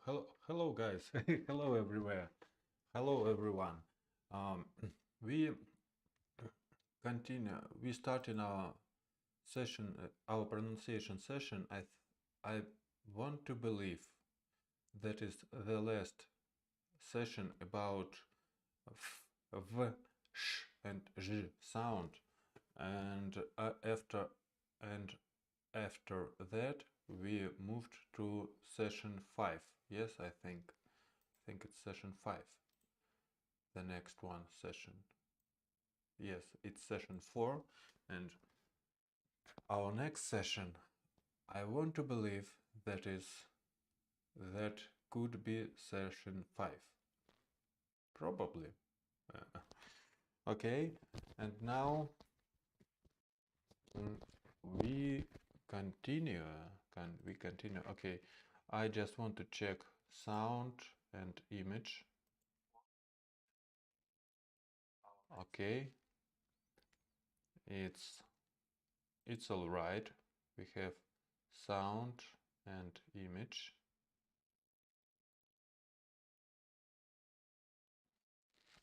Hello guys. Hello everywhere. Hello everyone. Um, we continue. We start in our session, our pronunciation session. I want to believe that is the last session about v, sh, and j sound, and and after that we moved to session 5. Yes, I think it's session 5. The next one session. Yes, it's session 4, and our next session, I want to believe that could be session 5. Probably. Okay, and now mm, we continue. Can we continue? Okay, I just want to check sound and image. Okay, it's all right. We have sound and image.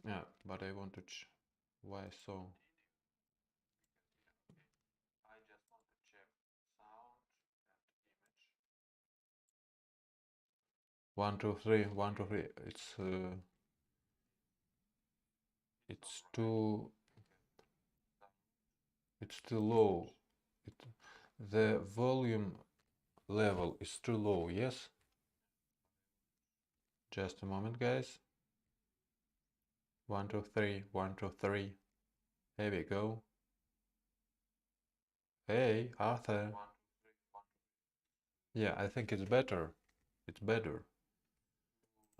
Yeah, but I want to why so? I just want to check sound and image. 1, 2, 3, 1, 2, 3. It's too low. The volume level is too low. Yes. Just a moment, guys. 1, 2, 3, 1, 2, 3. There we go. Hey, Arthur. Yeah, I think it's better. It's better.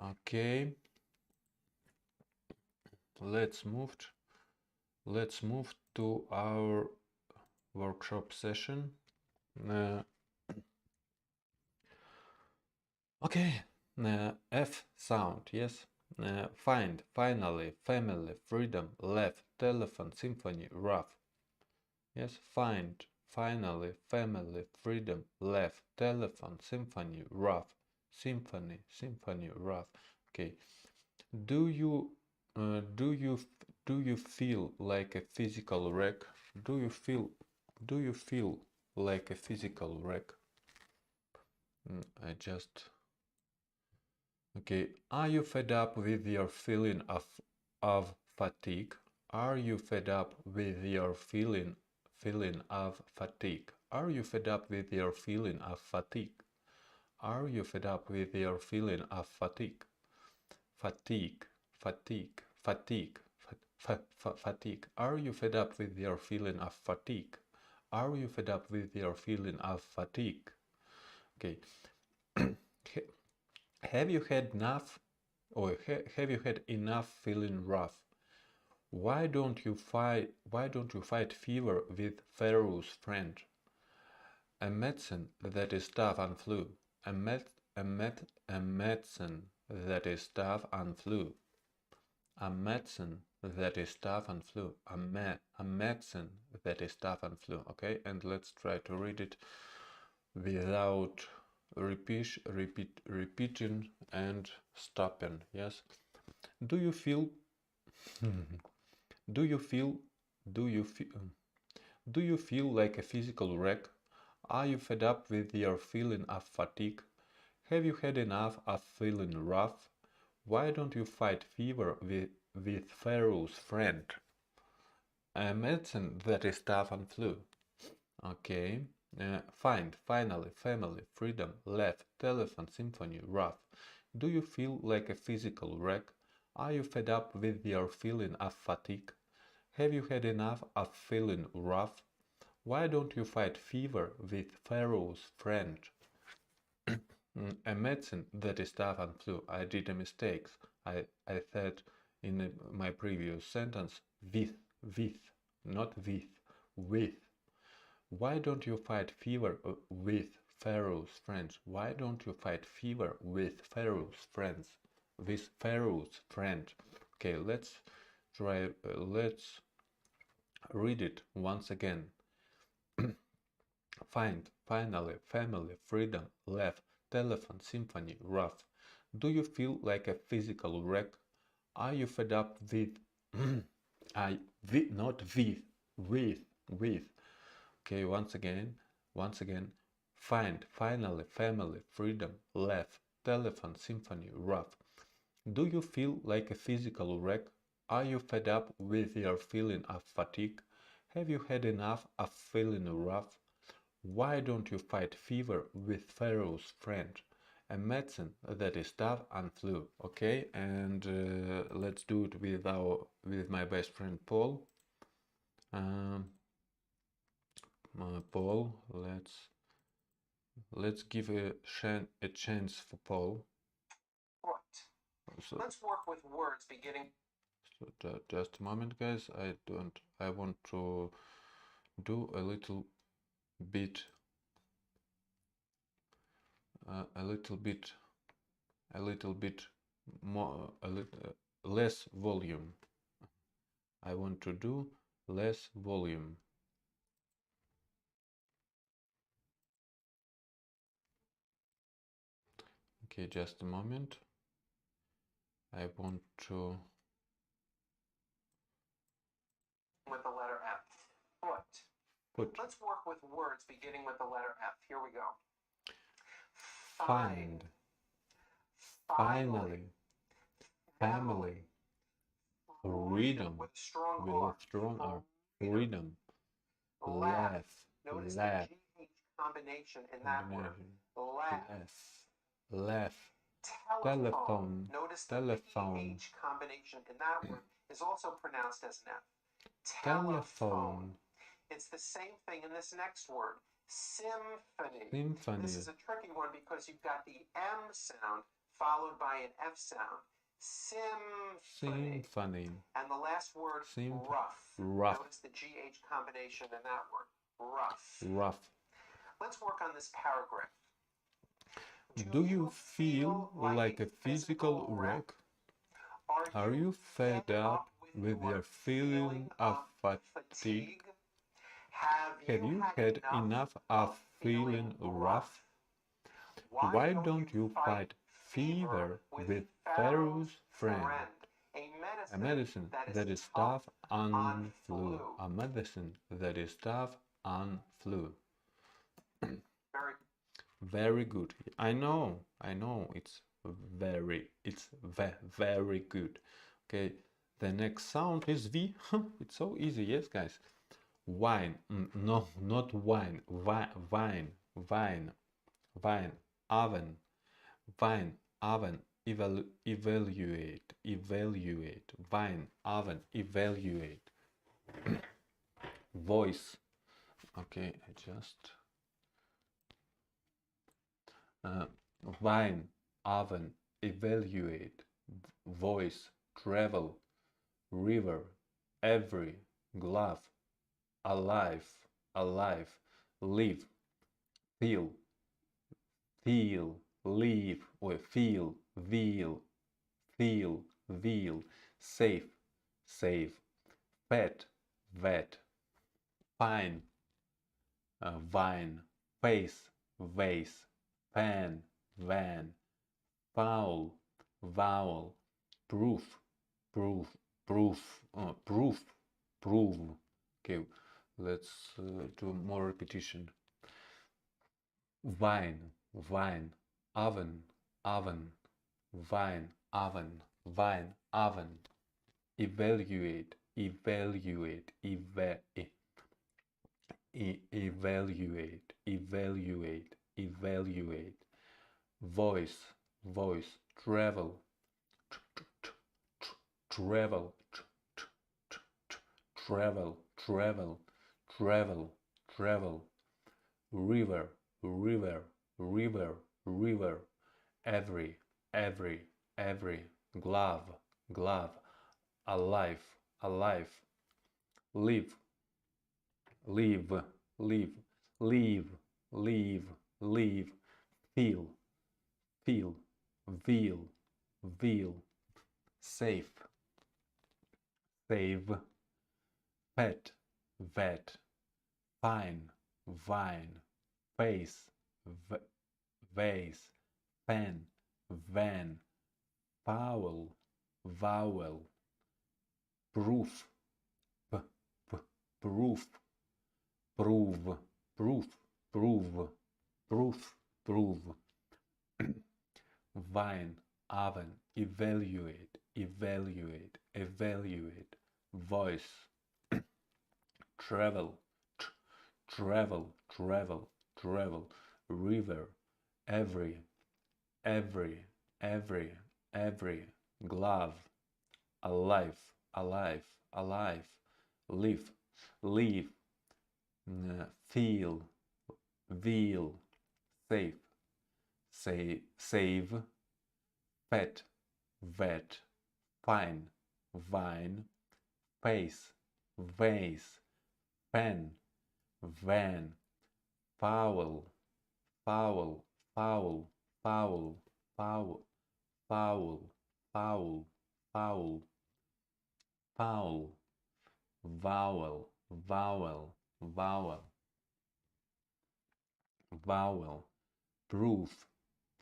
Okay. Let's move to our workshop session. Okay, F sound, yes. Find, finally, family, freedom, left, telephone, symphony, rough. Yes, find, finally, family, freedom, left, telephone, symphony, rough, symphony, rough. Okay. Do you do you feel like a physical wreck? Do you feel like a physical wreck? I just Okay, are you fed up with your feeling of fatigue? Are you fed up with your feeling of fatigue? Are you fed up with your feeling of fatigue? Are you fed up with your feeling of fatigue? Fatigue, fatigue, fatigue, fatigue. Are you fed up with your feeling of fatigue? Are you fed up with your feeling of fatigue? Okay. Have you had enough, or have you had enough feeling rough? Why don't you fight fever with Pharaoh's friend? A medicine that is tough on flu. A medicine that is tough on flu. A medicine that is tough on flu. A medicine that is tough on flu. Okay, and let's try to read it without repeating and stopping. Yes. Do you feel do you feel do you feel do you feel like a physical wreck? Are you fed up with your feeling of fatigue? Have you had enough of feeling rough? Why don't you fight fever with Pharaoh's friend? A medicine that is tough on flu. Okay. Find, finally, family, freedom, left, telephone, symphony, rough. Do you feel like a physical wreck? Are you fed up with your feeling of fatigue? Have you had enough of feeling rough? Why don't you fight fever with Pharaoh's friend? A medicine that is tough on flu. I did a mistake. I said in my previous sentence with, not with. Why don't you fight fever with Pharaoh's friends? Why don't you fight fever with Pharaoh's friends? With Pharaoh's friend. Okay, let's try. Let's read it once again. Find, finally, family, freedom, left, telephone, symphony, rough. Do you feel like a physical wreck? Are you fed up with not with okay, once again, finally, family, freedom, laugh, telephone, symphony, rough. Do you feel like a physical wreck? Are you fed up with your feeling of fatigue? Have you had enough of feeling rough? Why don't you fight fever with Pharaoh's friend? A medicine that is tough and flu. Okay, and let's do it with my best friend Paul. Paul, let's give a chance for Paul. Right. So, let's work with words beginning. So just a moment, guys. I want to do a little bit more, less volume. I want to do less volume. Okay, just a moment. I want to with the letter F. Foot. Let's work with words beginning with the letter F. Here we go. Find. Finally. Family. Freedom. With a strong R. Freedom. Laugh. Notice the GH combination in that word. Laugh. Telephone. Notice the PH combination in that word is also pronounced as an F. Telephone. It's the same thing in this next word. Symphony. This is a tricky one because you've got the M sound followed by an F sound. Symphony. And the last word, rough. Notice the GH combination in that word. Rough. Let's work on this paragraph. Do you feel like a physical wreck? Are you fed up with your feeling of fatigue? Have you had enough of feeling rough? Why don't you fight fever with Pharaoh's friend? A medicine that is tough on flu. A medicine that is tough on flu. Very good. I know. It's very good. Okay. The next sound is V. It's so easy. Yes, guys. Wine. No, not wine. Vine. Oven. Vine. Oven. Evaluate. Vine. Oven. Evaluate. Voice. Okay. I just. Vine, oven, evaluate, voice, travel, river, every, glove, alive, live, feel, leave, or feel, veal, safe, pet, vet, pine, vine, face, vase, pan, van, foul, vowel, proof. Okay, let's do more repetition. Vine, oven, vine, oven, evaluate, voice, travel, river, every, glove, alive, live, feel, veal, safe, save, pet, vet, fine, vine, face, vase, pen, van, vowel, vowel, proof, p, p, proof, prove, proof, prove, proof, prove, vine, oven, evaluate, evaluate, evaluate, voice, travel, travel, travel, travel, river, every, every, every, glove, alive, alive, alive, live, leave, feel, veal, safe, save, pet, vet, fine, vine, face, vase, pen, van, fowl, fowl, fowl, fowl, fowl, fowl, fowl, fowl, fowl, vowel, vowel, vowel, vowel, proof,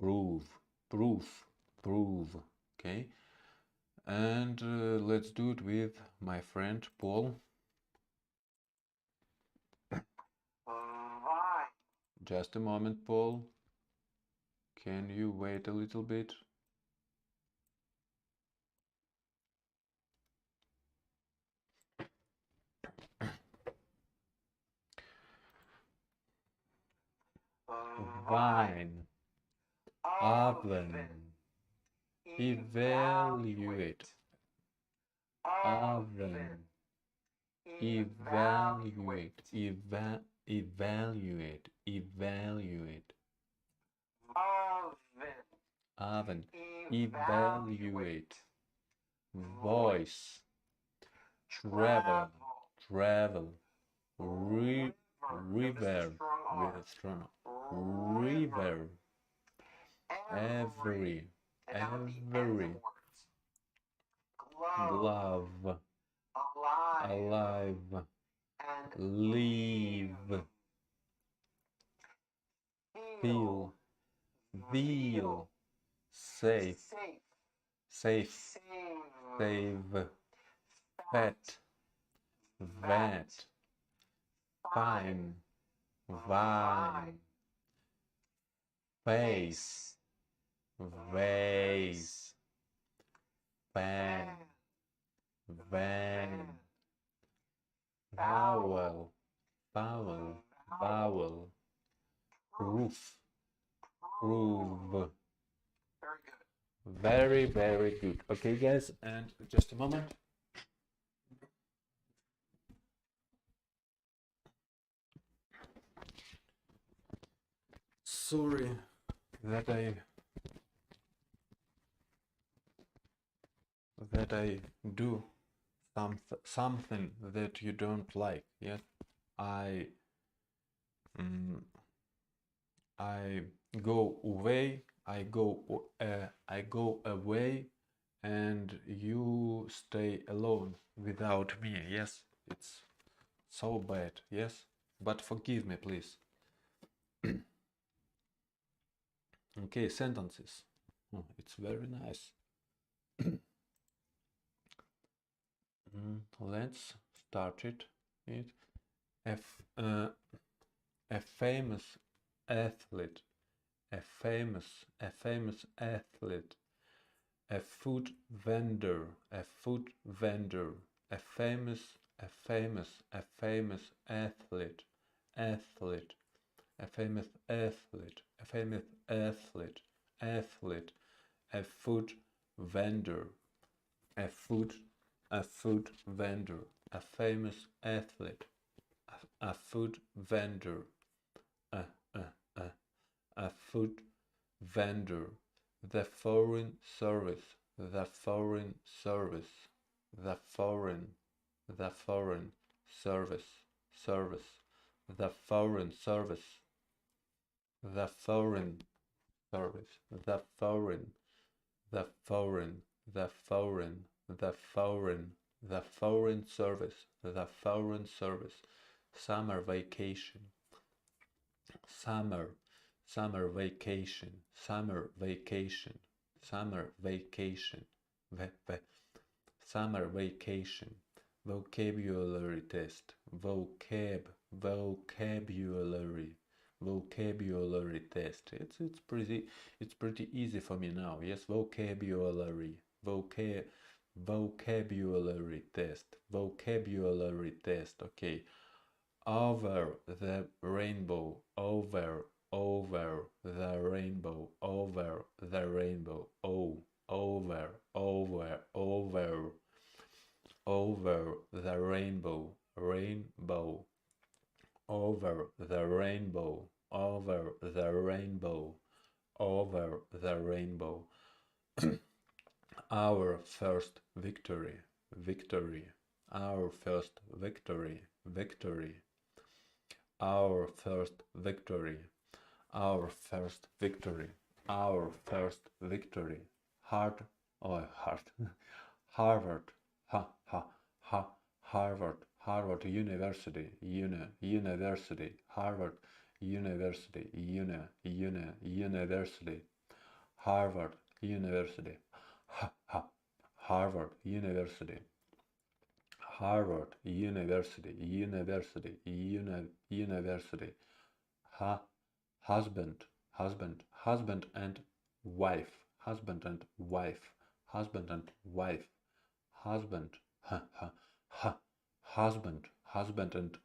prove, proof, prove. Okay, and let's do it with my friend Paul. Just a moment, Paul. Can you wait a little bit? Vine, oven, evaluate, oven, evaluate, evaluate, evaluate, oven, evaluate, voice, travel, travel, river with a strong, river, every, glove, alive, leave, feel, veal, safe, safe, save, fat, vat, fine, vine, face, vase, pan, van, vowel, vowel, vowel, roof, prove. Very, very good. Okay, guys, and just a moment. Sorry that I do something that you don't like. Yes, I go away. I go away, and you stay alone without me. Yes, it's so bad. Yes, but forgive me, please. Okay, sentences. Oh, it's very nice. Let's start it. A famous athlete, a famous athlete, a food vendor, a famous athlete, a famous athlete, a famous athlete, a food vendor, a food vendor, a famous athlete, a food vendor, a food vendor, the foreign service, the foreign service, the foreign service, the foreign service, the foreign service, the foreign service, summer vacation, summer vacation, summer vacation, summer vacation, vocabulary test, vocabulary test. It's pretty easy for me now. Yes, vocabulary test. Okay. Over the rainbow, over the rainbow, over the rainbow, over the rainbow, over the rainbow, over the rainbow, over the rainbow. Our first victory, our first victory, our first victory, our first victory, our first victory. Harvard, Harvard, Harvard University, University, Harvard University, University, Harvard University, Harvard University, Harvard University, University, husband and wife, husband and wife, husband and wife, husband, husband and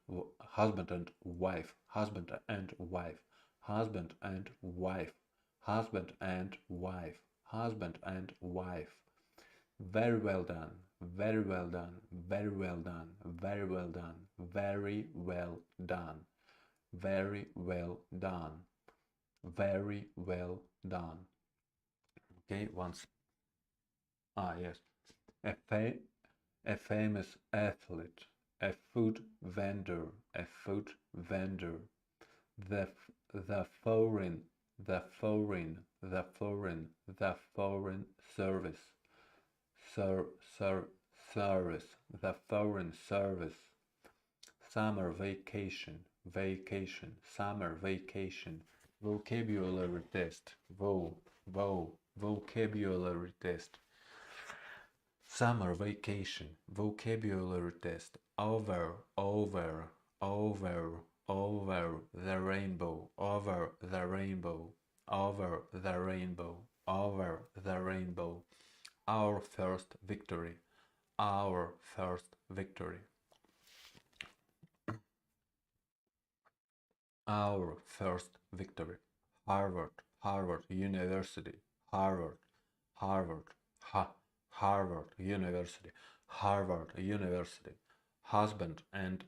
wife, husband and wife, husband and wife, husband and wife, husband and wife. Very well done, very well done, very well done, very well done, very well done, very well done, very well done. Okay, once. Yes. A famous athlete, a food vendor, a food vendor. The foreign service, service, the foreign service. Summer vacation, summer vacation. Vocabulary test, vocabulary test. Summer vacation, vocabulary test. Over the rainbow, over the rainbow, over the rainbow, over the rainbow. Our first victory, our first victory. Our first victory. Harvard University, Harvard University, Harvard University. Husband and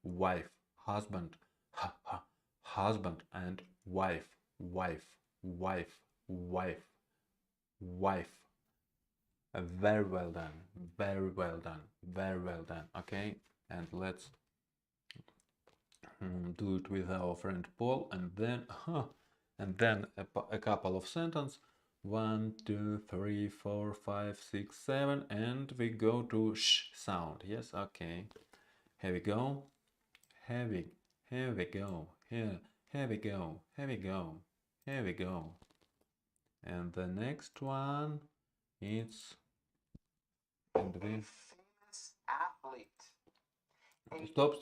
wife, husband and wife, wife. Very well done, very well done, very well done. Okay, and let's do it with our friend Paul, and then a couple of sentences. 1, 2, 3, 4, 5, 6, 7, and we go to sh sound. Yes, okay. Here we go. Here we go. Here we go. Here we go. Here we go. And the next one, it's and we famous athlete. Stop,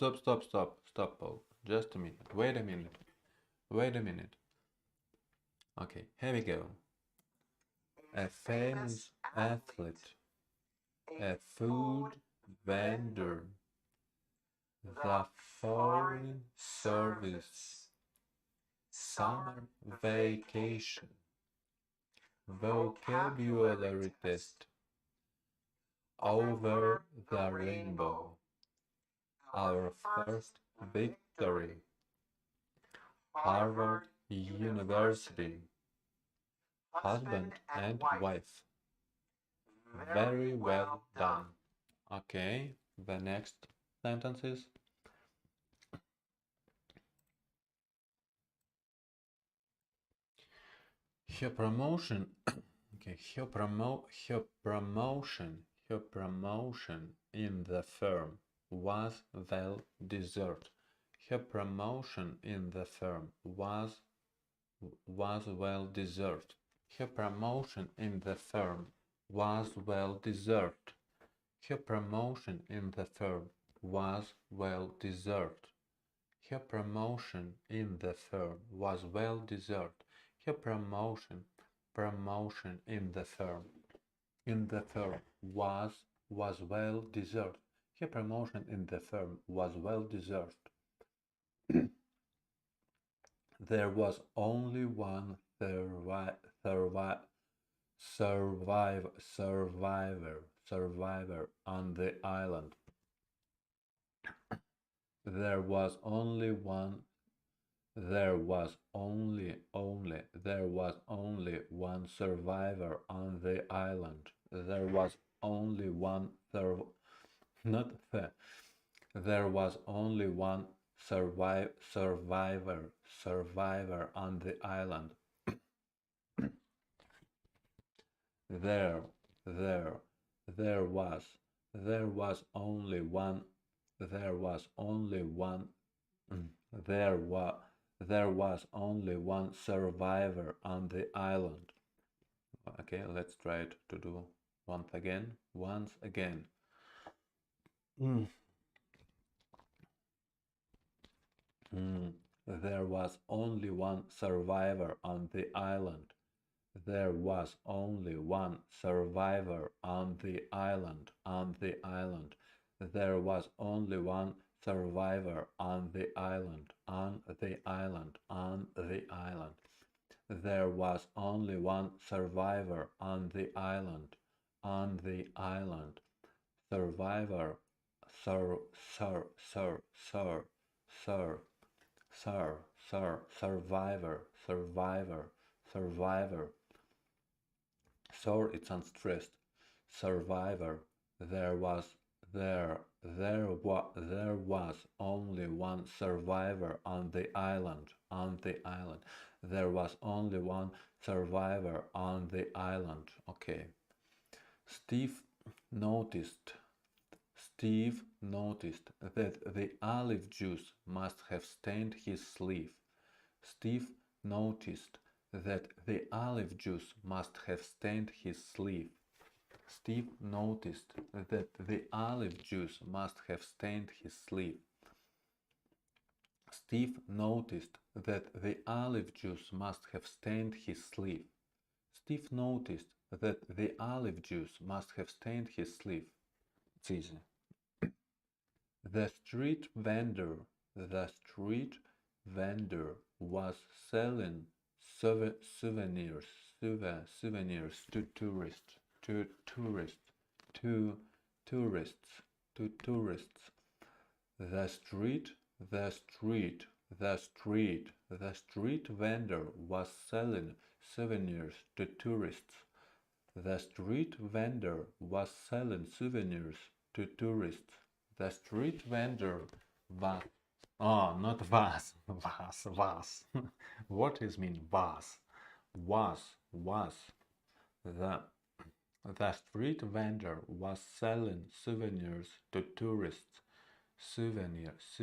Paul. Just a minute. Wait a minute. Okay, here we go. A famous athlete, a food vendor, the foreign service, summer vacation, vocabulary test, over the rainbow, our first victory, Harvard University, husband and wife. Very well done. Okay, the next sentences. Her promotion, okay, her promotion in the firm was well deserved. Her promotion in the firm was well deserved. Her promotion in the firm was well deserved. Her promotion in the firm was well deserved. Her promotion in the firm was well deserved. Her promotion in the firm was well deserved. Her promotion in the firm was well deserved. There was only one survivor on the island. There was only one survivor on the island. There was only one there was only one survivor on the island. There was only one survivor on the island. Okay, let's try it to do once again. There was only one survivor on the island. There was only one survivor on the island. There was only one survivor on the island. There was only one survivor on the island. Survivor, survivor. It's unstressed. Survivor. There was only one survivor on the island. There was only one survivor on the island. Okay. Steve noticed that the olive juice must have stained his sleeve. Steve noticed that the olive juice must have stained his sleeve. Steve noticed that the olive juice must have stained his sleeve. Steve noticed that the olive juice must have stained his sleeve. Steve noticed that the olive juice must have stained his sleeve. It's easy. The street vendor was selling souvenirs to tourists. The street vendor was selling souvenirs to tourists. The street vendor was selling souvenirs to tourists. The street vendor was not was. What is mean was? The street vendor was selling souvenirs to tourists. Souvenirs.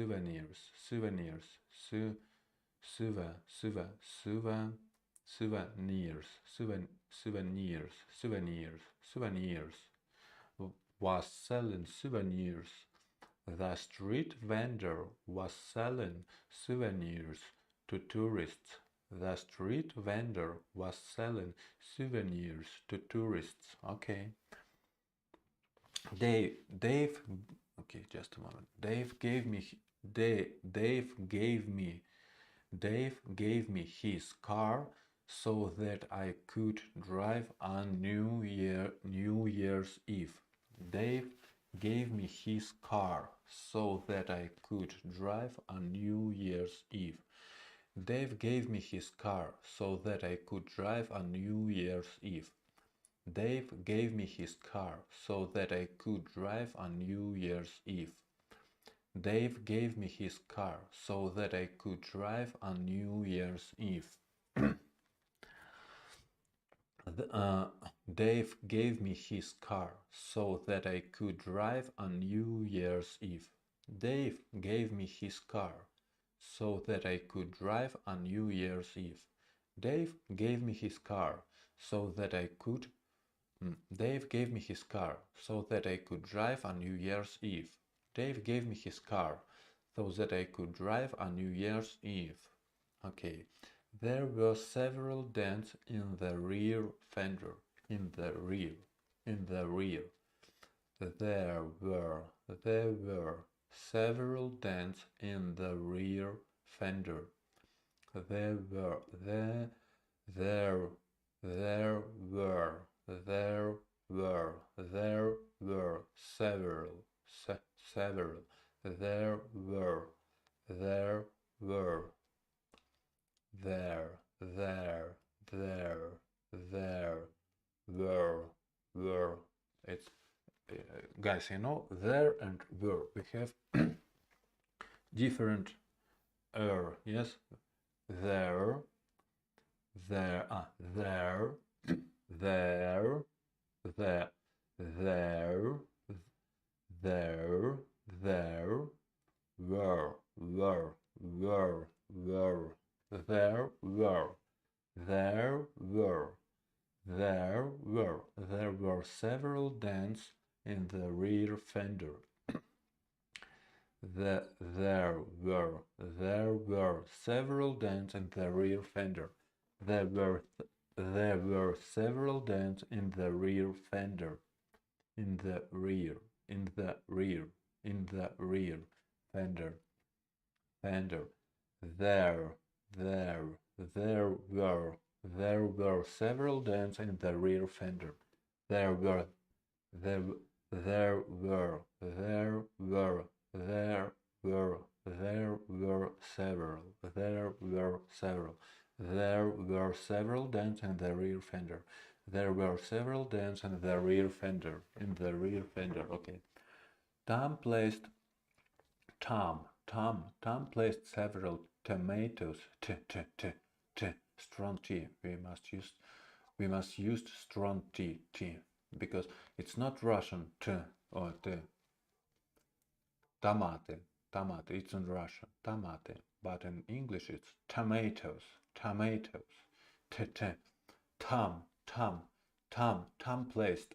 Was selling souvenirs. The street vendor was selling souvenirs to tourists. The street vendor was selling souvenirs to tourists. Okay. Dave. Okay, just a moment. Dave gave me his car so that I could drive on New Year's Eve. Dave gave me his car so that I could drive on New Year's Eve. Dave gave me his car so that I could drive on New Year's Eve. Dave gave me his car so that I could drive on New Year's Eve. Dave gave me his car so that I could drive on New Year's Eve. Dave gave me his car so that I could drive on New Year's Eve. Dave gave me his car so that I could drive on New Year's Eve. Dave gave me his car so that I could. Dave gave me his car so that I could drive on New Year's Eve. Dave gave me his car so that I could drive on New Year's Eve. Okay. There were several dents in the rear fender. In the rear. In the rear. There were several dents in the rear fender. There were several There were several There were there were were. It's guys, you know, there and were. We have different yes. There, there, there, there, there, there, were, there were, there were several dents in the rear fender. There were several dents in the rear fender. There were several dents in the rear fender. In the rear fender. There were several dents in the rear fender. There were several. There were several dents in the rear fender. There were several dents in the rear fender. In the rear fender. Okay. Tom placed several tomatoes. Strong T. We must use strong T because it's not Russian T or T. Tomate. It's in Russian. Tomate. But in English it's tomatoes. Tom placed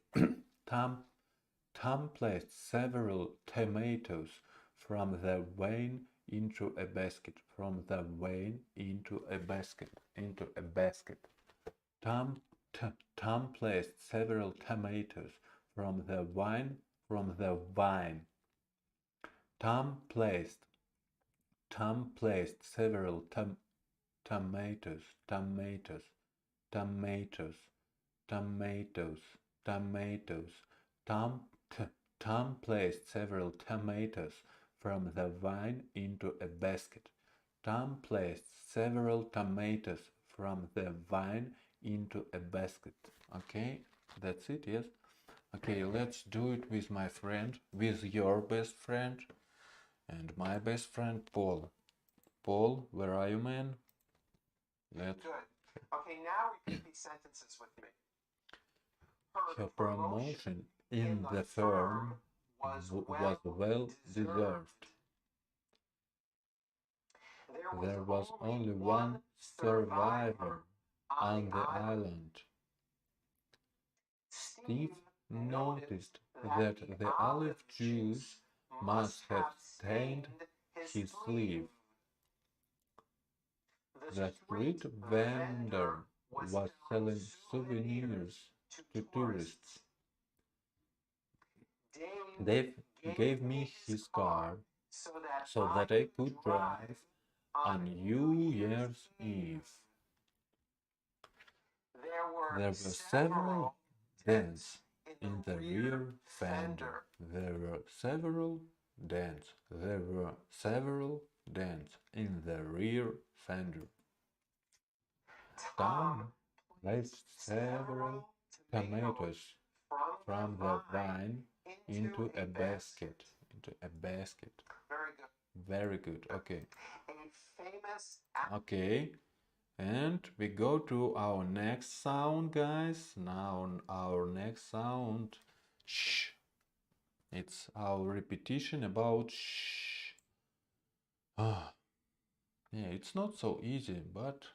Tom placed several tomatoes from the vine into a basket. From the vine into a basket. Tom placed several tomatoes from the vine. Tom placed several tomatoes. Tom placed several tomatoes from the vine into a basket. Tom placed several tomatoes from the vine into a basket. Okay, that's it, yes? Okay, let's do it with my friend, with your best friend, and my best friend, Paul. Paul, where are you, man? Good. Okay, now repeat these sentences with me. Her promotion in the firm was well deserved. There was only one survivor on the island. Steve noticed that the olive juice must have stained his sleeve. The street vendor was selling souvenirs to tourists. Dave gave me his car so that I could drive on New Year's Eve. There were several dents in the rear fender. There were several dents in the rear fender. Tom placed several tomatoes from the vine into a basket. Very good. Okay. Okay. And we go to our next sound, guys. Now our next sound, shh. It's our repetition about shh. Yeah, it's not so easy, but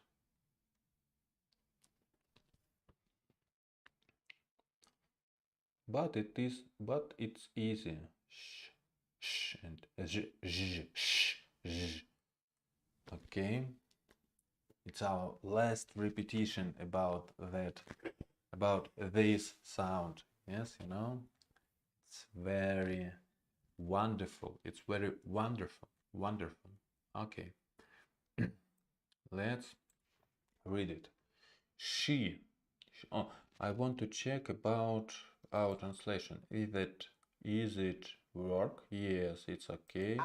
but it's easy. Sh, sh, and zh, zh, sh, zh. Okay, it's our last repetition about this sound. Yes, you know, it's very wonderful. It's very wonderful. Wonderful. Okay, let's read it. She. Oh, I want to check about our translation. Is it work? Yes, it's okay.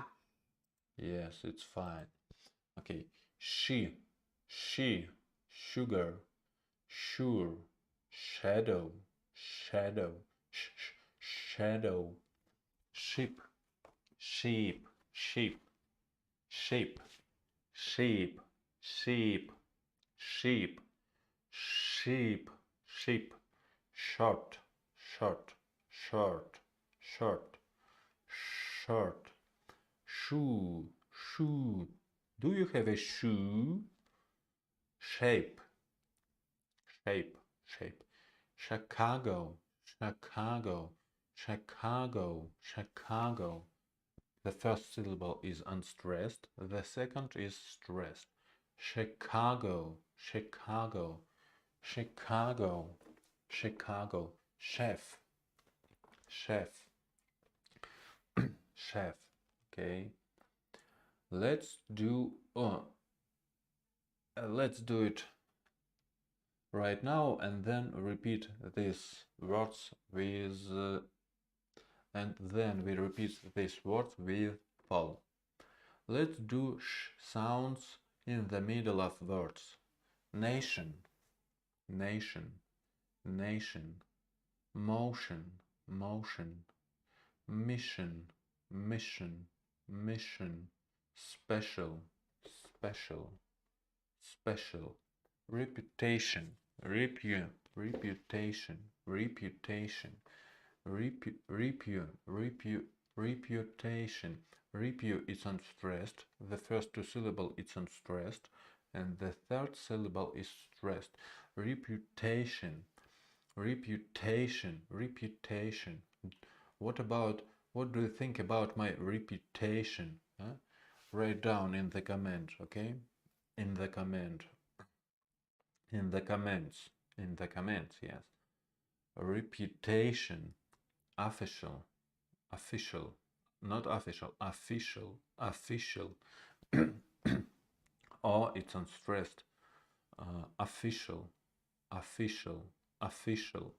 Yes, it's fine. Okay. She, sugar, sure, shadow, shadow, shadow, sheep, sheep, sheep, sheep, sheep, sheep, sheep, sheep, sheep, short, short, short, short, short, shoe, shoe. Do you have a shoe? Shape, shape, shape. Chicago, Chicago, Chicago, Chicago. The first syllable is unstressed, the second is stressed. Chicago, Chicago, Chicago, Chicago. Chef, chef, chef. Okay. Let's do it right now and then repeat these words with Paul. Let's do sh sounds in the middle of words. Nation, nation, nation. Motion, motion. Mission, mission, mission. Special, special, special. Reputation, reputation, reputation. Reputation. Repu is unstressed. The first two syllables is unstressed, and the third syllable is stressed. Reputation. Reputation. Reputation. What do you think about my reputation? Huh? Write down in the comment, okay? In the comment. In the comments. In the comments, yes. Reputation. Official. Official. Not official. Official. Official. Or it's unstressed. Official. Official. Official.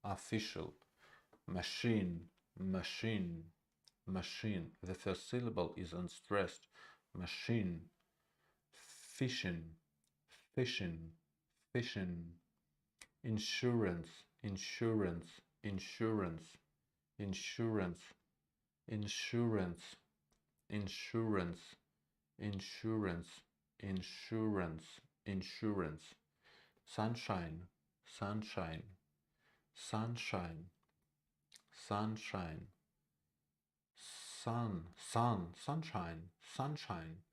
Official. Machine. Machine. Machine. The first syllable is unstressed. Machine. Fishing. Fishing. Fishing. Insurance. Insurance. Insurance. Insurance. Insurance. Insurance. Insurance. Insurance. Insurance. Sunshine. Sunshine. Sunshine. Sunshine. Sunshine, sunshine,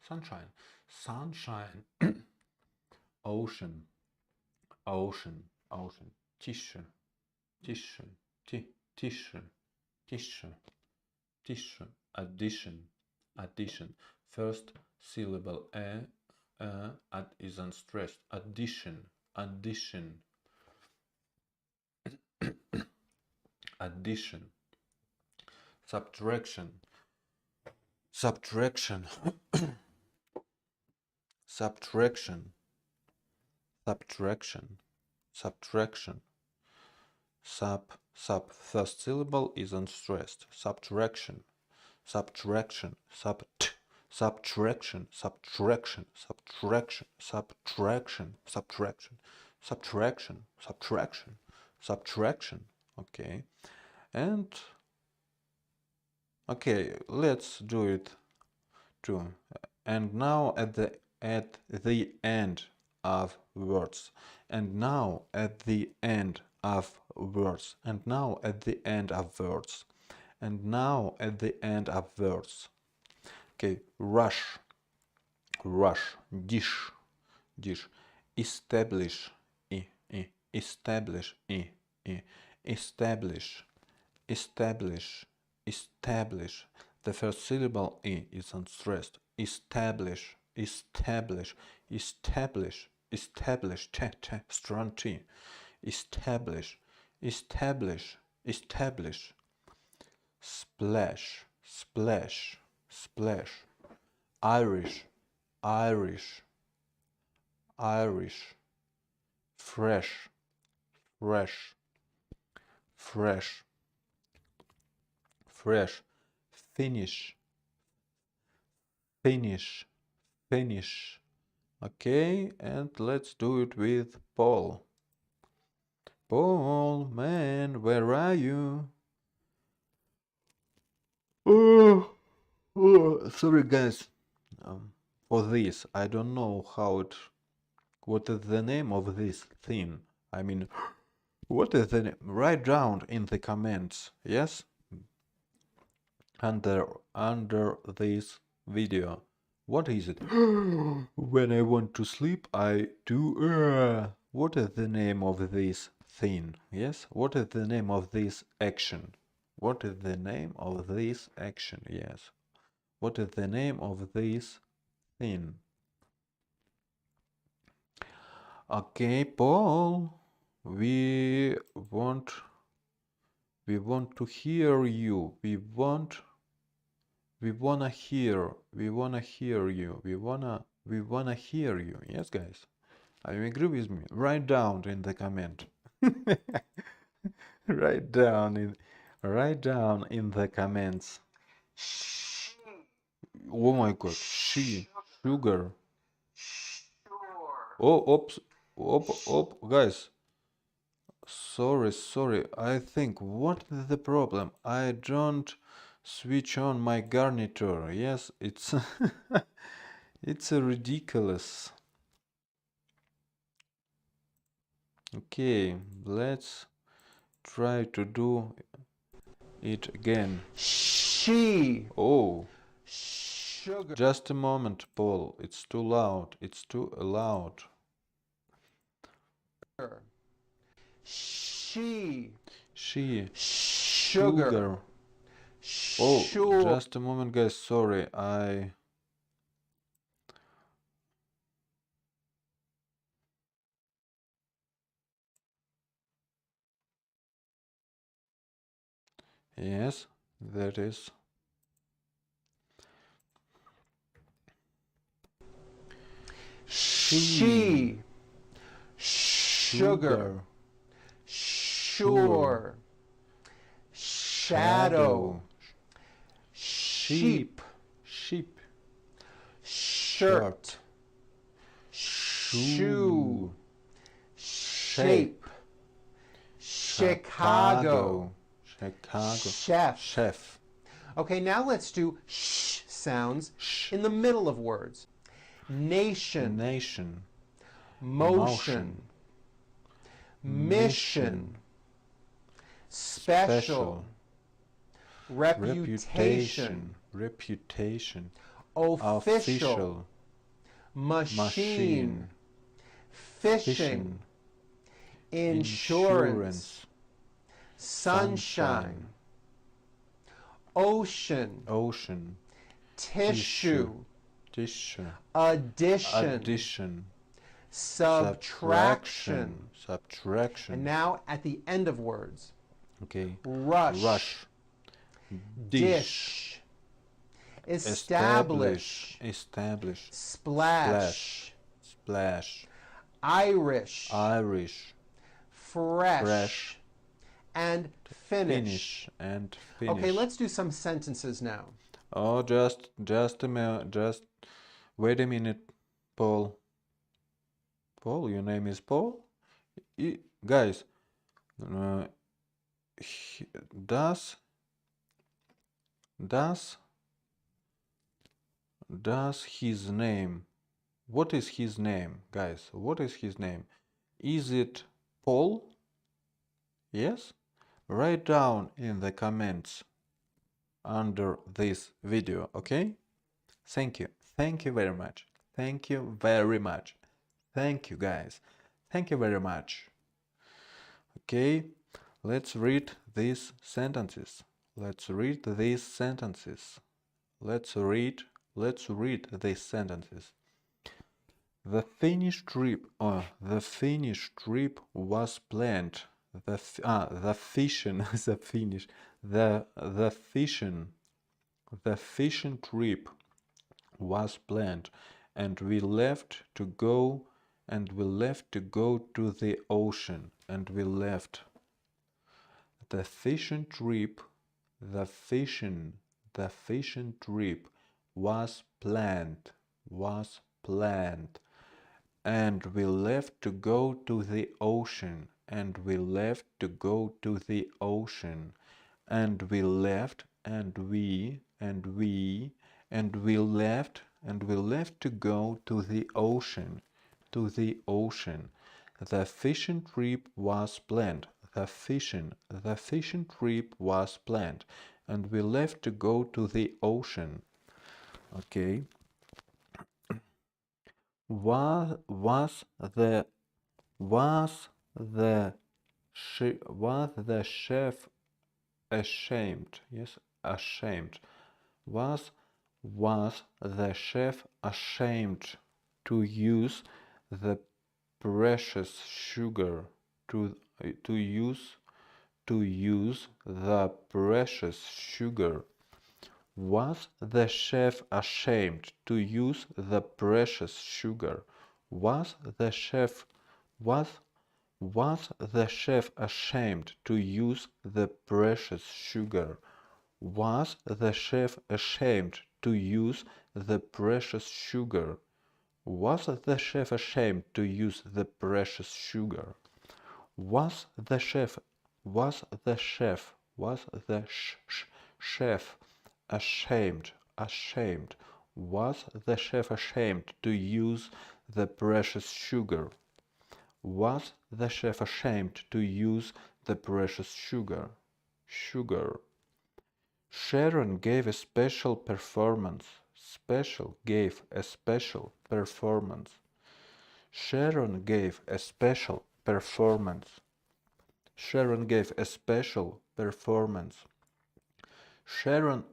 sunshine, sunshine. Ocean, ocean, ocean. Tissue, tissue, tissue, tissue, tissue. Addition, addition. First syllable is unstressed. Addition, addition, addition. Subtraction, subtraction, subtraction, subtraction, subtraction. First syllable is unstressed. Subtraction, subtraction, subtraction, subtraction, subtraction, subtraction, subtraction, subtraction, subtraction, subtraction. Okay, and okay, let's do it too. And now at the end of words, and now at the end of words, and now at the end of words, and now at the end of words. Okay, rush, rush, dish, dish, establish, establish, establish, establish, establish. The first syllable E is unstressed. Establish, establish, establish, establish, strong T. Establish, establish, establish. Splash, splash, splash. Irish, Irish, Irish. Fresh, fresh, fresh, fresh. Finish, finish, finish. Okay, and let's do it with Paul. Paul, man, where are you? Oh, sorry guys, for this, I don't know what is the name of this thing. I mean, what is the name? Write down in the comments, yes? Under this video. What is it? When I want to sleep, I do. What is the name of this thing? Yes? What is the name of this action? What is the name of this action? Yes. What is the name of this thing? Okay, Paul, we want to hear you. We wanna hear you. We wanna hear you. Yes, guys. Are you agree with me? Write down in the comment. Write down in the comments. Oh my God, she, sugar. Oh, oops, guys. Sorry. I think what is the problem? I don't switch on my garniture. Yes, it's it's ridiculous. Okay, let's try to do it again. She. Oh, Sugar. just a moment, Paul. It's too loud. It's too loud. She. Sugar. Oh, just a moment, guys. Sorry, Yes, that is. She. Sugar. Sure. Shadow. Sheep. Shirt. Shoe. Shape. Chicago. Chef. Okay, now let's do sh sounds in the middle of words. Nation. Motion. Mission. Special. Reputation. Official. Machine. Fishing. Insurance. Sunshine. Ocean. Tissue. Addition. Subtraction. And now at the end of words. Okay. Rush. Dish. Establish. Splash. Irish. Fresh. And finish. Okay, let's do some sentences now. Oh, just a minute. Just wait a minute, Paul. Paul, your name is Paul? Guys, does his name, what is his name, guys? What is his name? Is it Paul? Yes? Write down in the comments under this video, okay? Thank you very much. Thank you, guys. Thank you very much. Okay, let's read these sentences. Let's read these sentences. Let's read these sentences. The Finnish trip was planned. The fishing the Finnish the fishing trip was planned, and we left to go to the ocean, and we left. The fishing trip was planned, and we left to go to the ocean, and we left to go to the ocean, and we left, and we left to go to the ocean, The fishing trip was planned. The fishing trip was planned, and we left to go to the ocean. Okay. Was the chef ashamed? Yes, ashamed. Was the chef ashamed to use the precious sugar to use the precious sugar? Was the chef ashamed to use the precious sugar? Was the chef ashamed to use the precious sugar? Was the chef ashamed to use the precious sugar? Was the chef ashamed to use the precious sugar? Was the chef ashamed? Was the chef ashamed to use the precious sugar? Was the chef ashamed to use the precious sugar? Sharon gave a special performance. Sharon gave a special performance. Sharon gave a special performance. Sharon gave a special performance. Sharon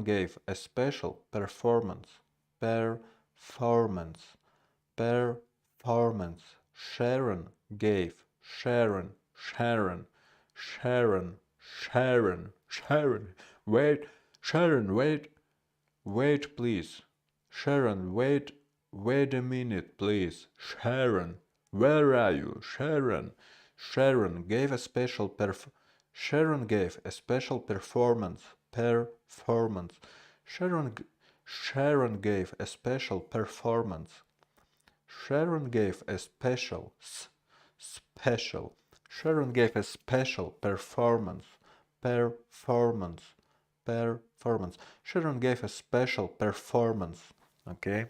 gave a special performance. Performance. Sharon gave. Wait, please. Sharon, wait a minute, please. Sharon, where are you? Sharon gave a special performance. Sharon gave a special performance. Sharon gave a special performance. Sharon gave a special. Sharon gave a special performance. Sharon gave a special performance. Okay.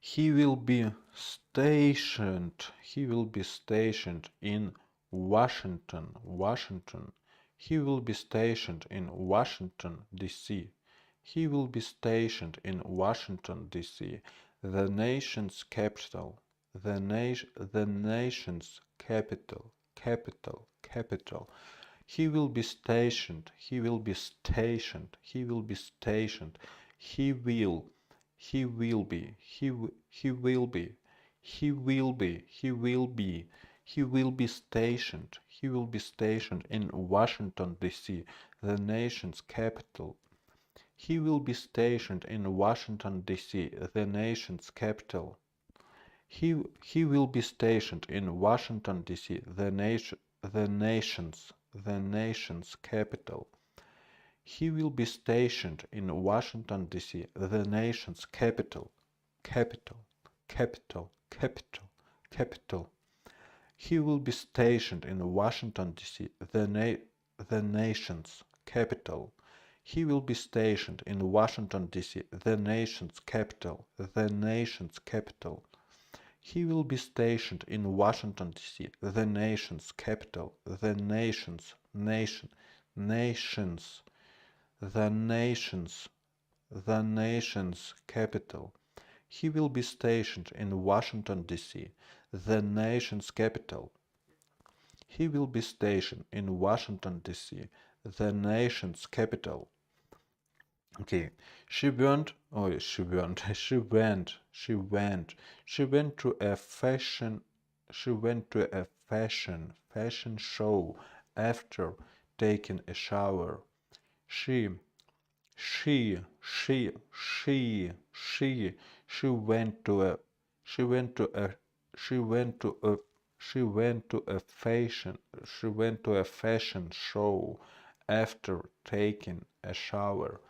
He will be stationed in Washington. He will be stationed in Washington, D.C. He will be stationed in Washington, D.C., the nation's capital. The nation's capital. He will be stationed. He will be. He will be stationed. He will be. He will be stationed. He will be stationed in Washington, D.C., the nation's capital. He will be stationed in Washington, D.C., the nation's capital. He will be stationed in Washington, D.C., the nation's capital. He will be stationed in Washington, D.C., the nation's capital. He will be stationed in Washington, D.C., the nation's capital. He will be stationed in Washington, D.C., the nation's capital. He will be stationed in Washington, D.C., the nation's capital. The nation's capital. He will be stationed in Washington, D.C., the nation's capital. He will be stationed in Washington, D.C., the nation's capital. Okay, she went to a fashion show after taking a shower. She she she she she she went to a she went to a she went to a she went to a fashion show after taking a shower.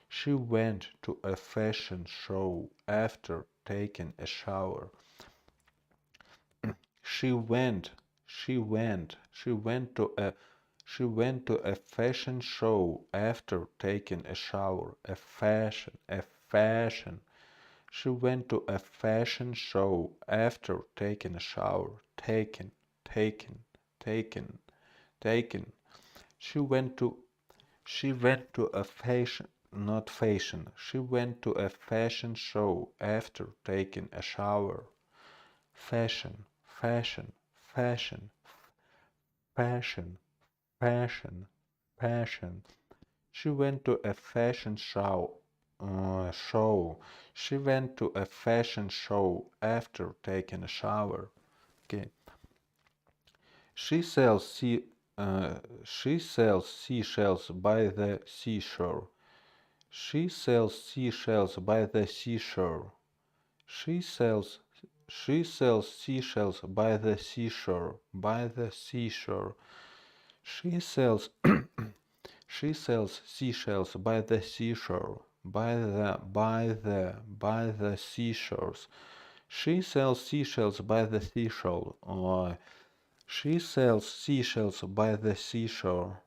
She went to a fashion show after taking a shower. She went she went to a fashion show after taking a shower. A fashion. She went to a fashion show after taking a shower. Taken. She went to a fashion, not fashion. She went to a fashion show after taking a shower. Fashion, fashion, fashion, fashion, fashion. She went to a fashion show. She went to a fashion show after taking a shower. Okay. She sells seashells by the seashore. She sells seashells by the seashore. She sells seashells by the seashore. By the seashore. She sells seashells by the seashore. By the seashores. She sells seashells by the seashore. She sells seashells by the seashore.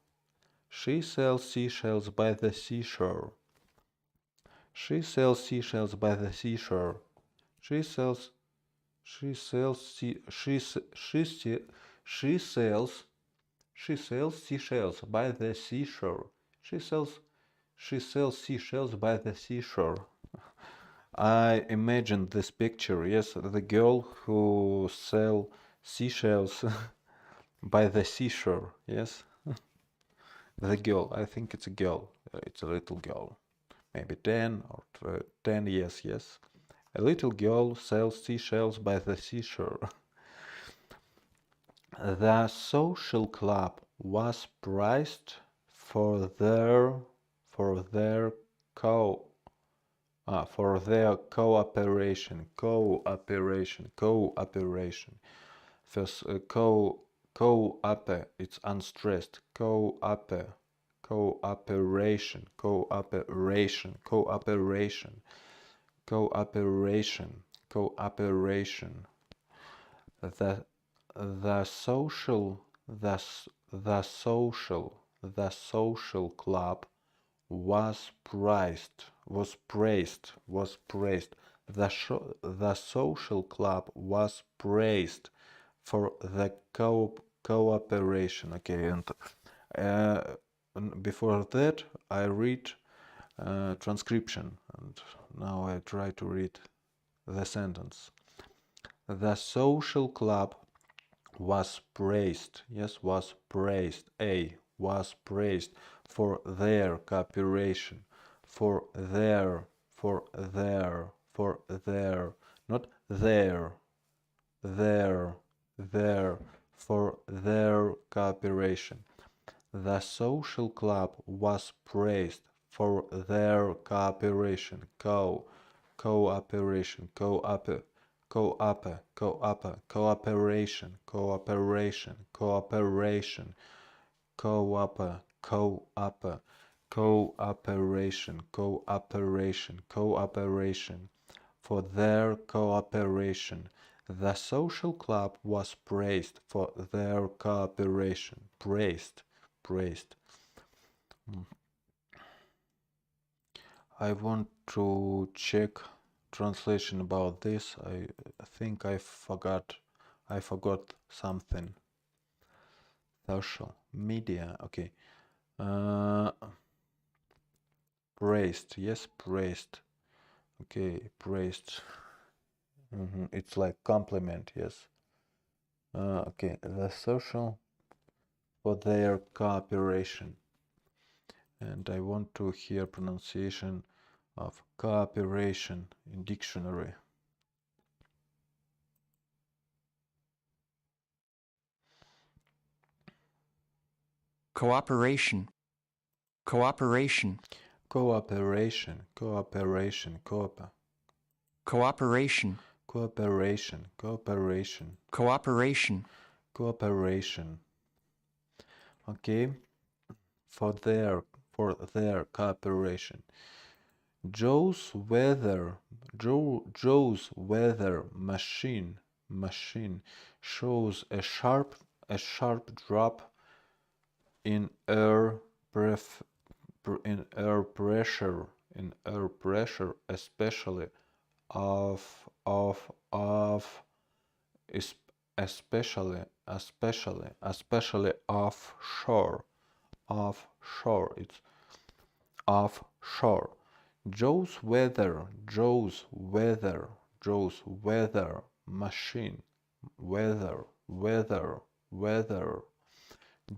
She sells seashells by the seashore. She sells seashells by the seashore. She sells seashells by the seashore. She sells seashells by the seashore. I imagine this picture. Yes, the girl who sell seashells by the seashore. Yes, the girl. I think it's a girl. It's a little girl, maybe 10 or 10 years. Yes, a little girl sells seashells by the seashore. The social club was prized for their co for their cooperation. First, it's unstressed. Cooperation. The the social the social club was praised. The social club was praised for the cooperation. Okay, and before that I read transcription, and now I try to read the sentence. The social club was praised. Yes, was praised. Was praised for their cooperation, for their, not their, for their cooperation. The social club was praised for their cooperation. Cooperation. Cooperation. For their cooperation. The social club was praised for their cooperation. Praised. I want to check translation about this. I think I forgot something. Social media. Okay. Praised. Yes, praised. Okay, praised. It's like compliment. Yes. Okay. The social cooperation. And I want to hear pronunciation of cooperation in dictionary. Cooperation. Cooperation. Cooperation, cooperation, Cooperation. cooperation, cooperation, Cooperation. cooperation. Okay, for their cooperation. Joe's weather machine shows a sharp drop in air pressure, especially especially offshore. It's offshore. Joe's weather machine,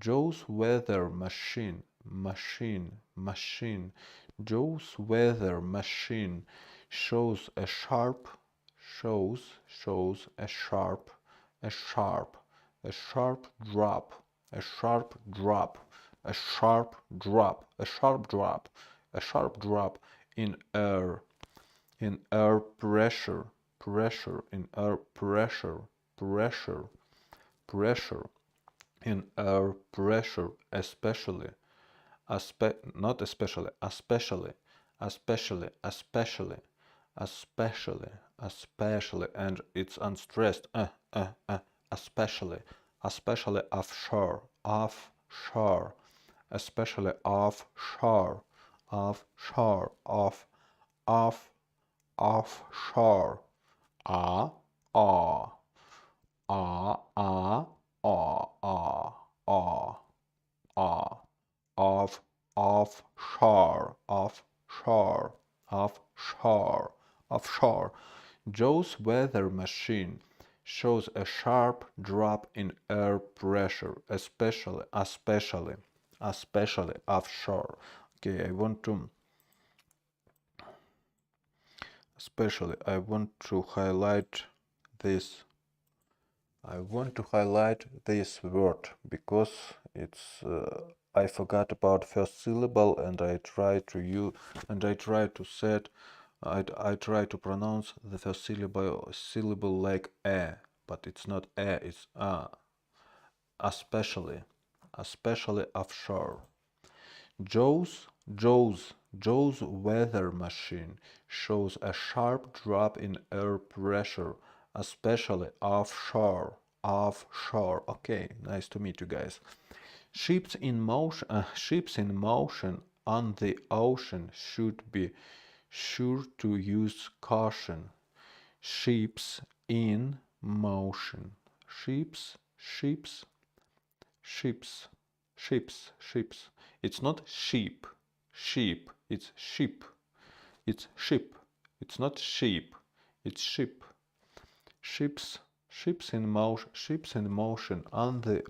Joe's weather machine, Joe's weather machine shows a sharp drop in air pressure, especially, and it's unstressed, especially offshore, especially offshore, offshore, ah, ah, ah, ah, ah, ah, ah, ah, offshore, offshore. Joe's weather machine shows a sharp drop in air pressure, especially offshore. Okay, I want to highlight this. I want to highlight this word because it's I forgot about first syllable, and I try to pronounce the first syllable like a, but it's not a, it's a. Especially offshore. Joe's weather machine shows a sharp drop in air pressure, especially offshore. Okay, nice to meet you guys. Ships in motion on the ocean should be sure to use caution. Ships in motion. Ships. It's not sheep. It's ship. It's ship. It's not sheep. It's ship. Ships in motion on the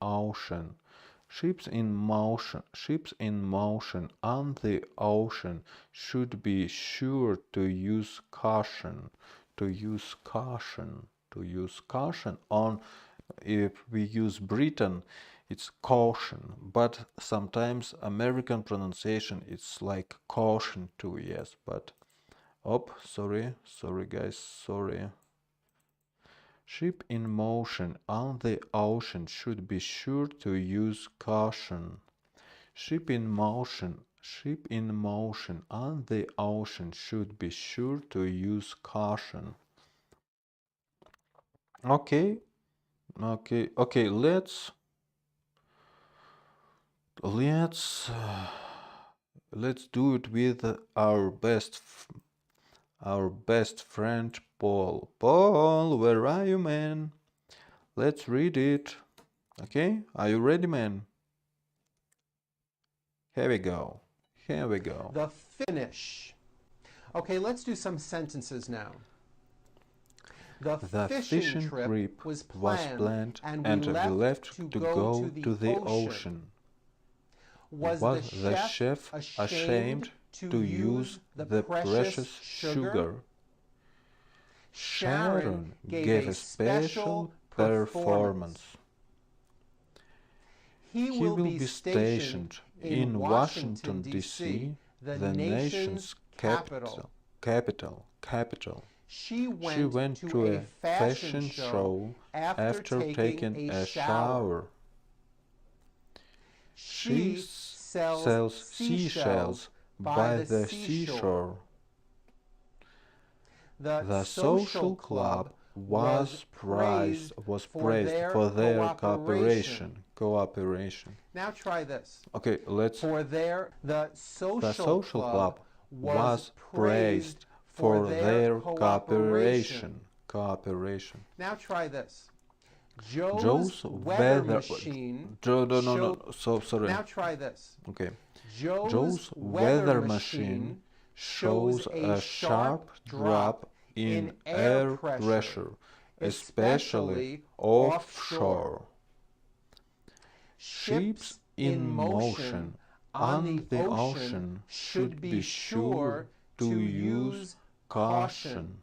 ocean. Ships in motion on the ocean should be sure to use caution. On, if we use Britain, it's caution, but sometimes American pronunciation it's like caution too, yes, but sorry guys, sorry. Ship in motion on the ocean should be sure to use caution. Ship in motion on the ocean should be sure to use caution. Okay, let's do it with our best friend Paul. Paul, where are you, man? Let's read it. Okay, are you ready, man? Here we go. The finish. Okay, let's do some sentences now. The fishing trip was planned and we left to go to the ocean. Was the chef ashamed to use the precious sugar? Sharon gave a special performance. He will be stationed in Washington, D.C., the nation's capital. She went to a fashion show after taking a shower. She sells seashells by the seashore. The social club was praised for their cooperation. Now try this. Okay, let's. The social club was praised for their cooperation. Now try this. Joe's weather machine. So sorry. Now try this. Okay. Joe's weather machine shows a sharp drop in air pressure, especially offshore. Ships in motion on the ocean should be sure to use caution.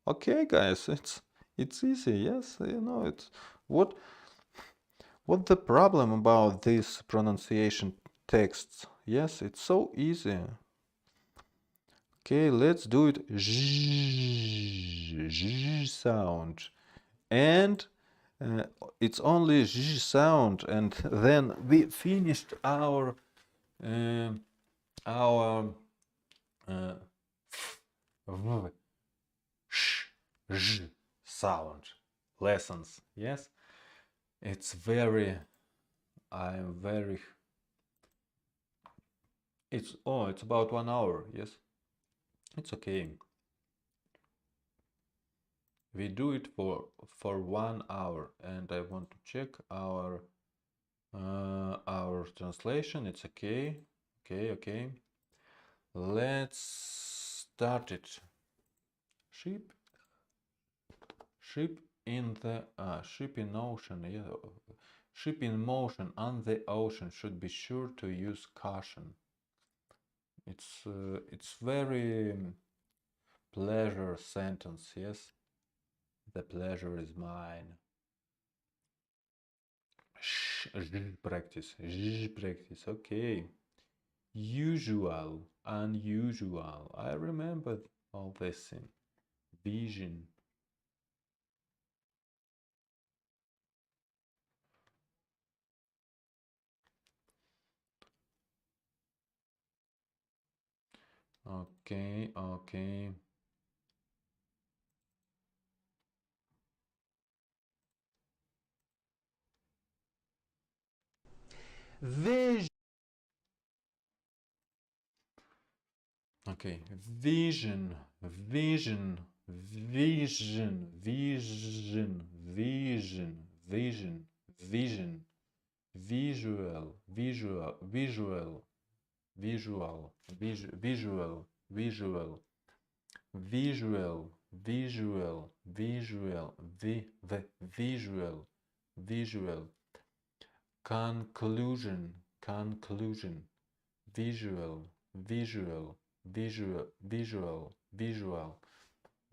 Okay, guys, it's easy. Yes, you know it. What the problem about these pronunciation texts? Yes, it's so easy. Okay, let's do it. Zh sound, and it's only zh sound, and then we finished our zh sound lessons. Yes, it's very. It's about 1 hour. Yes, it's okay. We do it for 1 hour, and I want to check our translation. It's okay. Okay. Let's start it. Ship in the ship in ocean. Yeah, ship in motion on the ocean should be sure to use caution. It's very pleasure sentence. Yes, the pleasure is mine. Practice. Okay. Usual, unusual. I remember all this thing. Vision. Okay. Vision. Okay. Vision. Visual. Conclusion.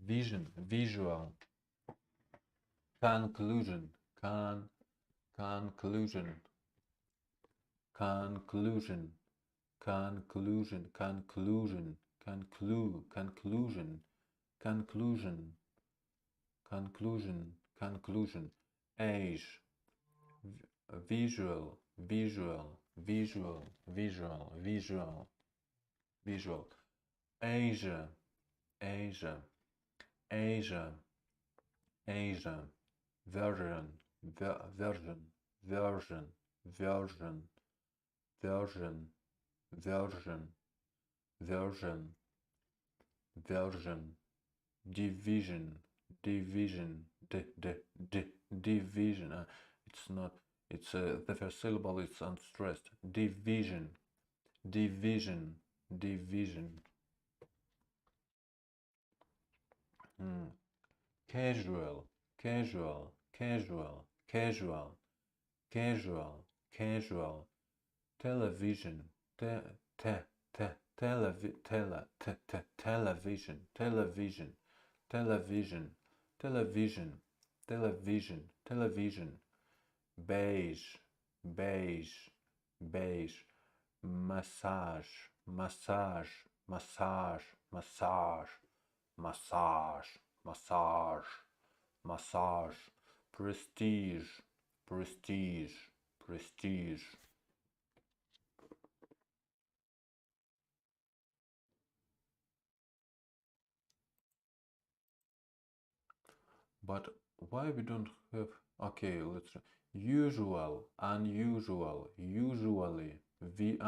Visual. Vision. Conclusion. Age. Visual. Asia. Version. Division. Division. It's not. It's the first syllable is unstressed. Division. Casual, casual, casual, casual, casual, casual. Television, television, television, television, television, television, television. Beige, beige, beige. Massage, massage, massage, massage, massage, massage, massage. Prestige, prestige, prestige. But why we don't have, okay, let's try. Usual, unusual, usually, we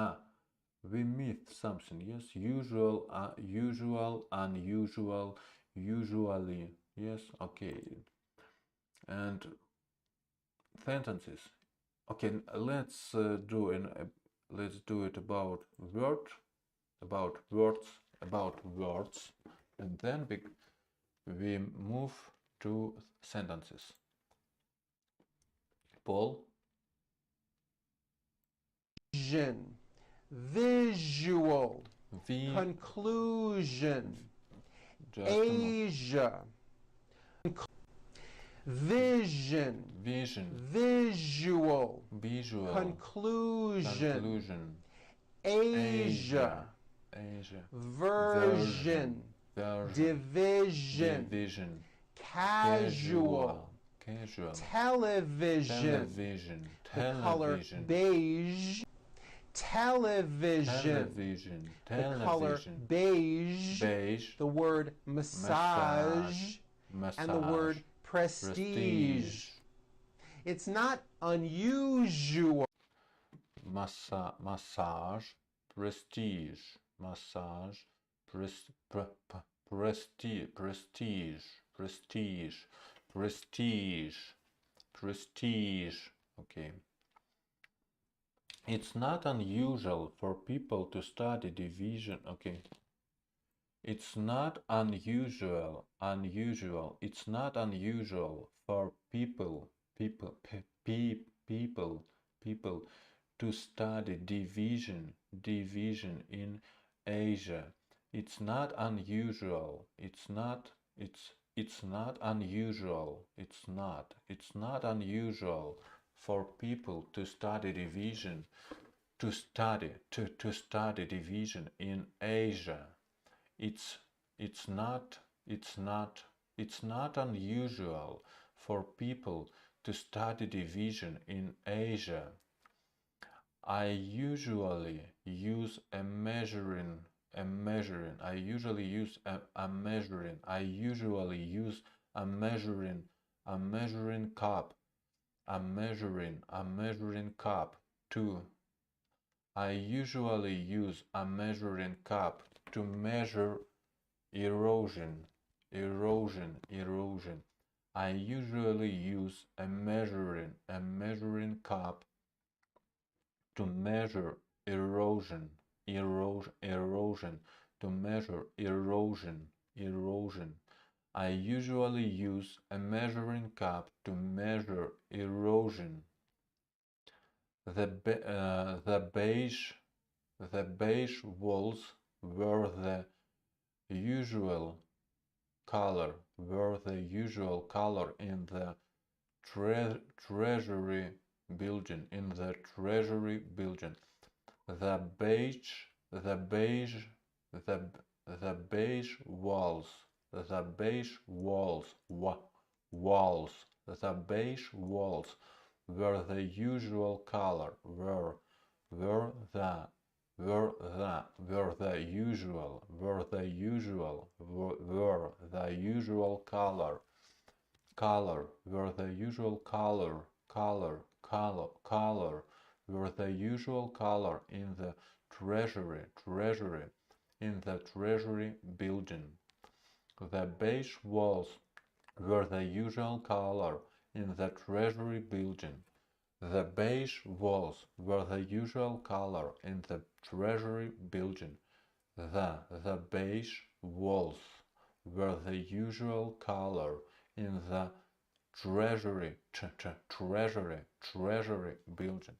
miss something, yes, usual, usual, unusual, usually, yes, okay. And sentences, okay, let's do it about words, about words, and then we move to sentences. Paul. Vision, visual, conclusion, Asia, vision, visual, conclusion, Asia, version, division, casual, television, the color beige, television, the color beige, the word massage, and the word prestige. It's not unusual. Massage, prestige, massage, prestige, prestige, prestige, prestige. Okay. It's not unusual for people to study division. Okay. It's not unusual. It's not unusual for people to study division in Asia. It's not unusual. It's not unusual. It's not unusual for people to study division to study division in Asia. It's not unusual for people to study division in Asia. I usually use a measuring. I usually use a measuring cup. A measuring cup too. I usually use a measuring cup to measure erosion. I usually use a measuring cup to measure erosion. To measure erosion. I usually use a measuring cup to measure erosion. The beige walls were the usual color in the treasury building. The beige walls were the usual color were the usual color were the usual color in the treasury building. The beige walls were the usual color in the treasury building. The beige walls were the usual color in the treasury building. The beige walls were the usual color in the treasury building.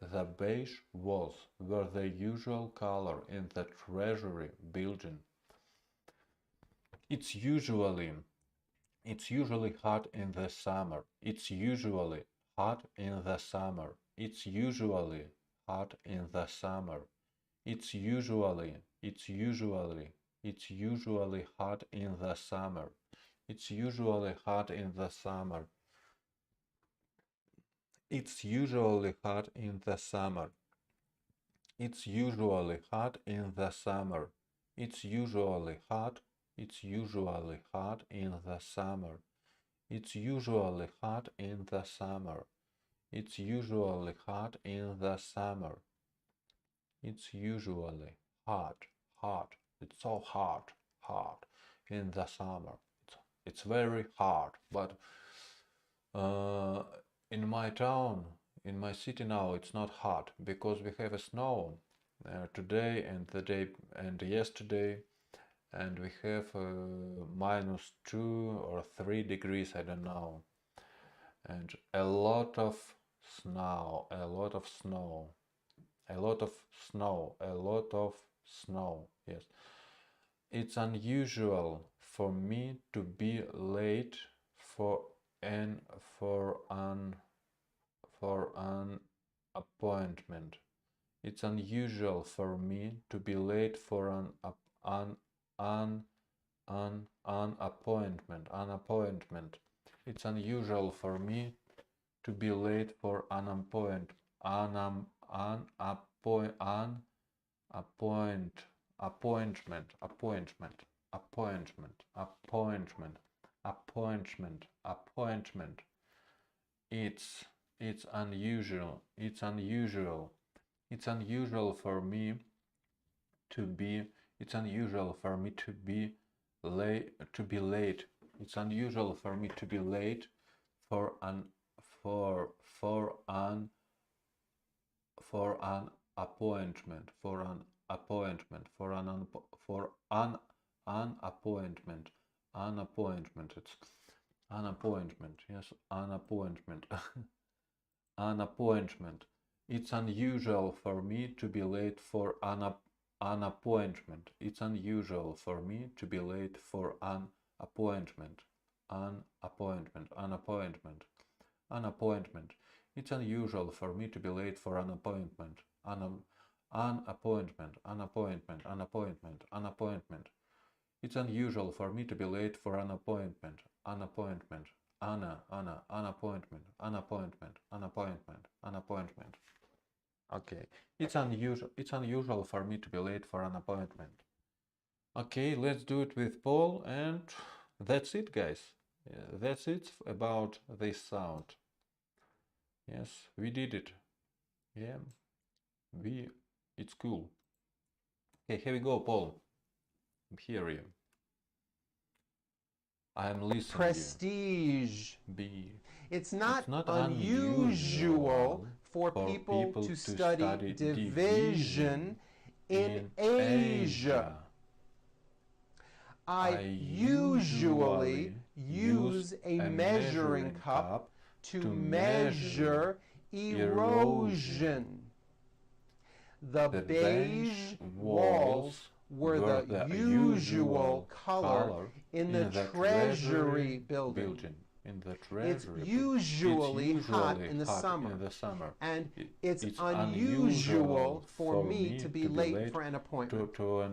The beige walls were the usual color in the treasury building. It's usually hot in the summer. It's usually hot in the summer. It's usually hot in the summer. It's usually hot in the summer. It's usually hot in the summer. It's usually hot in the summer. It's usually hot in the summer. It's usually hot. It's usually hot in the summer. It's usually hot in the summer. It's usually hot in the summer. It's usually hot. It's so hot in the summer. It's very hot, but in my town, in my city now, it's not hot because we have a snow today and the day and yesterday, and we have -2 or 3 degrees, I don't know, and a lot of snow, yes. It's unusual for me to be late for an appointment. It's unusual for me to be late for an appointment. It's unusual for me to be late for an appointment. It's unusual for me to be late. It's unusual for me to be late for an appointment. It's an appointment. Yes, an appointment. An appointment. It's unusual for me to be late for an appointment. It's unusual for me to be late for an appointment. An appointment. It's unusual for me to be late for an appointment. An appointment. It's unusual for me to be late for an appointment. An appointment. An appointment. Okay. It's unusual for me to be late for an appointment. Okay, let's do it with Paul, and that's it, guys. That's it about this sound. Yes, we did it. Yeah, it's cool. Okay, here we go, Paul. I'm here. I'm listening. Prestige. B. It's not unusual for people to study division in Asia. I usually use a measuring cup to measure erosion. The beige walls were the usual color in the Treasury building. It's usually hot in the summer, and it's unusual for me to be late for an appointment. For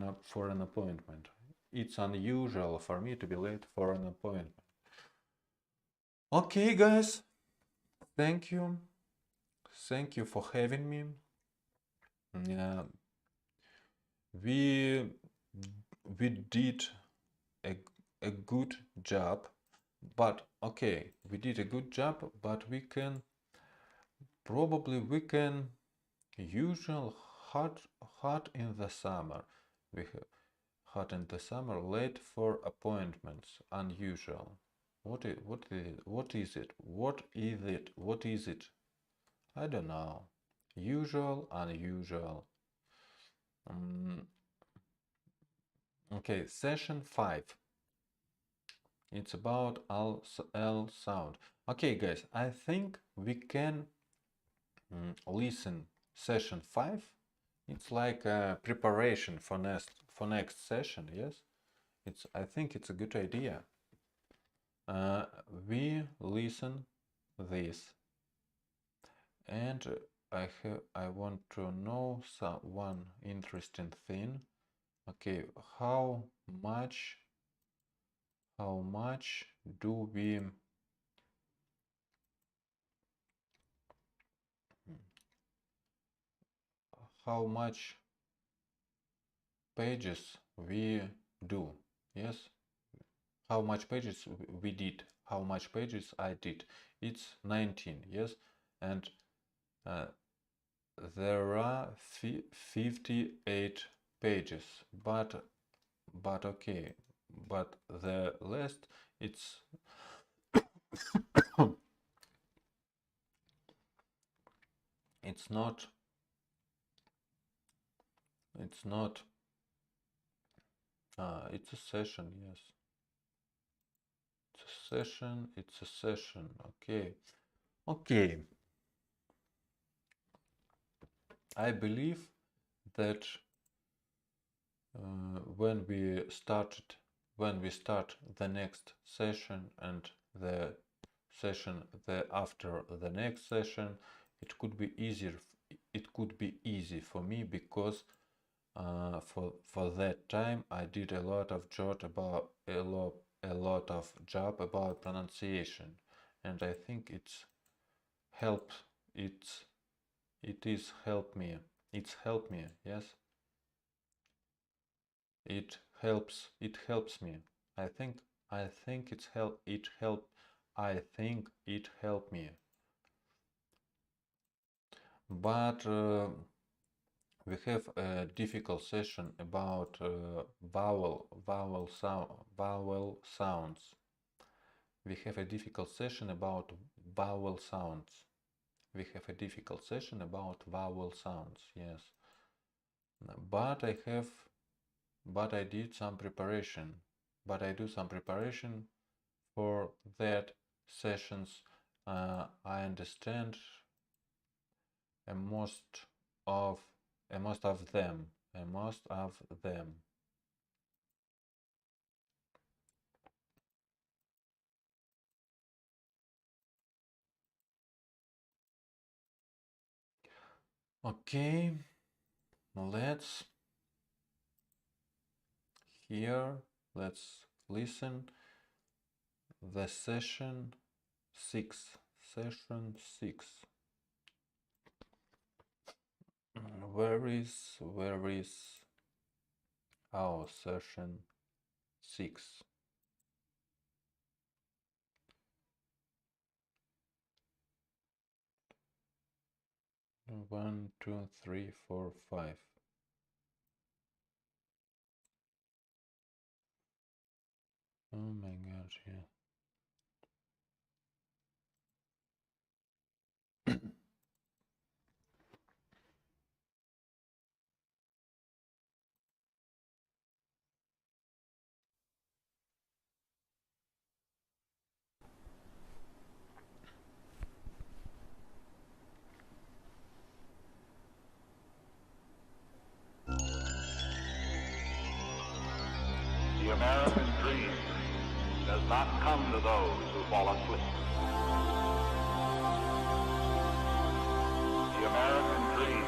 an appointment. It's unusual for me to be late for an appointment. Okay, guys. Thank you. Thank you for having me. We did a good job, but okay, we did a good job, but we can usual hot in the summer. We have hot in the summer, late for appointments, unusual. What is it? I don't know. Usual, unusual. Okay, session 5. It's about L sound. Okay, guys, I think we can listen session 5. It's like a preparation for next session. Yes, I think it's a good idea. We listen this, and I want to know one interesting thing. Okay, how much do we how much pages we do? Yes, how much pages we did, how much pages I did. It's 19. Yes, and there are 58 pages, but okay, but the last it's it's not it's a session. Yes, it's a session. Okay, I believe that when we start the next session and the session after the next session, it could be easy for me, because for that time I did a lot of job about pronunciation, and I think it's helped helped me. Yes, it helps me. I think it helped me. But we have a difficult session about vowel sounds. We have a difficult session about vowel sounds. Yes, but I did some preparation. I do some preparation for that sessions. I understand most of them. Okay, let's listen the session 6. Where is our session 6? One, two, three, four, 5. Oh my god, yeah. The American dream does not come to those who fall asleep. The American dream.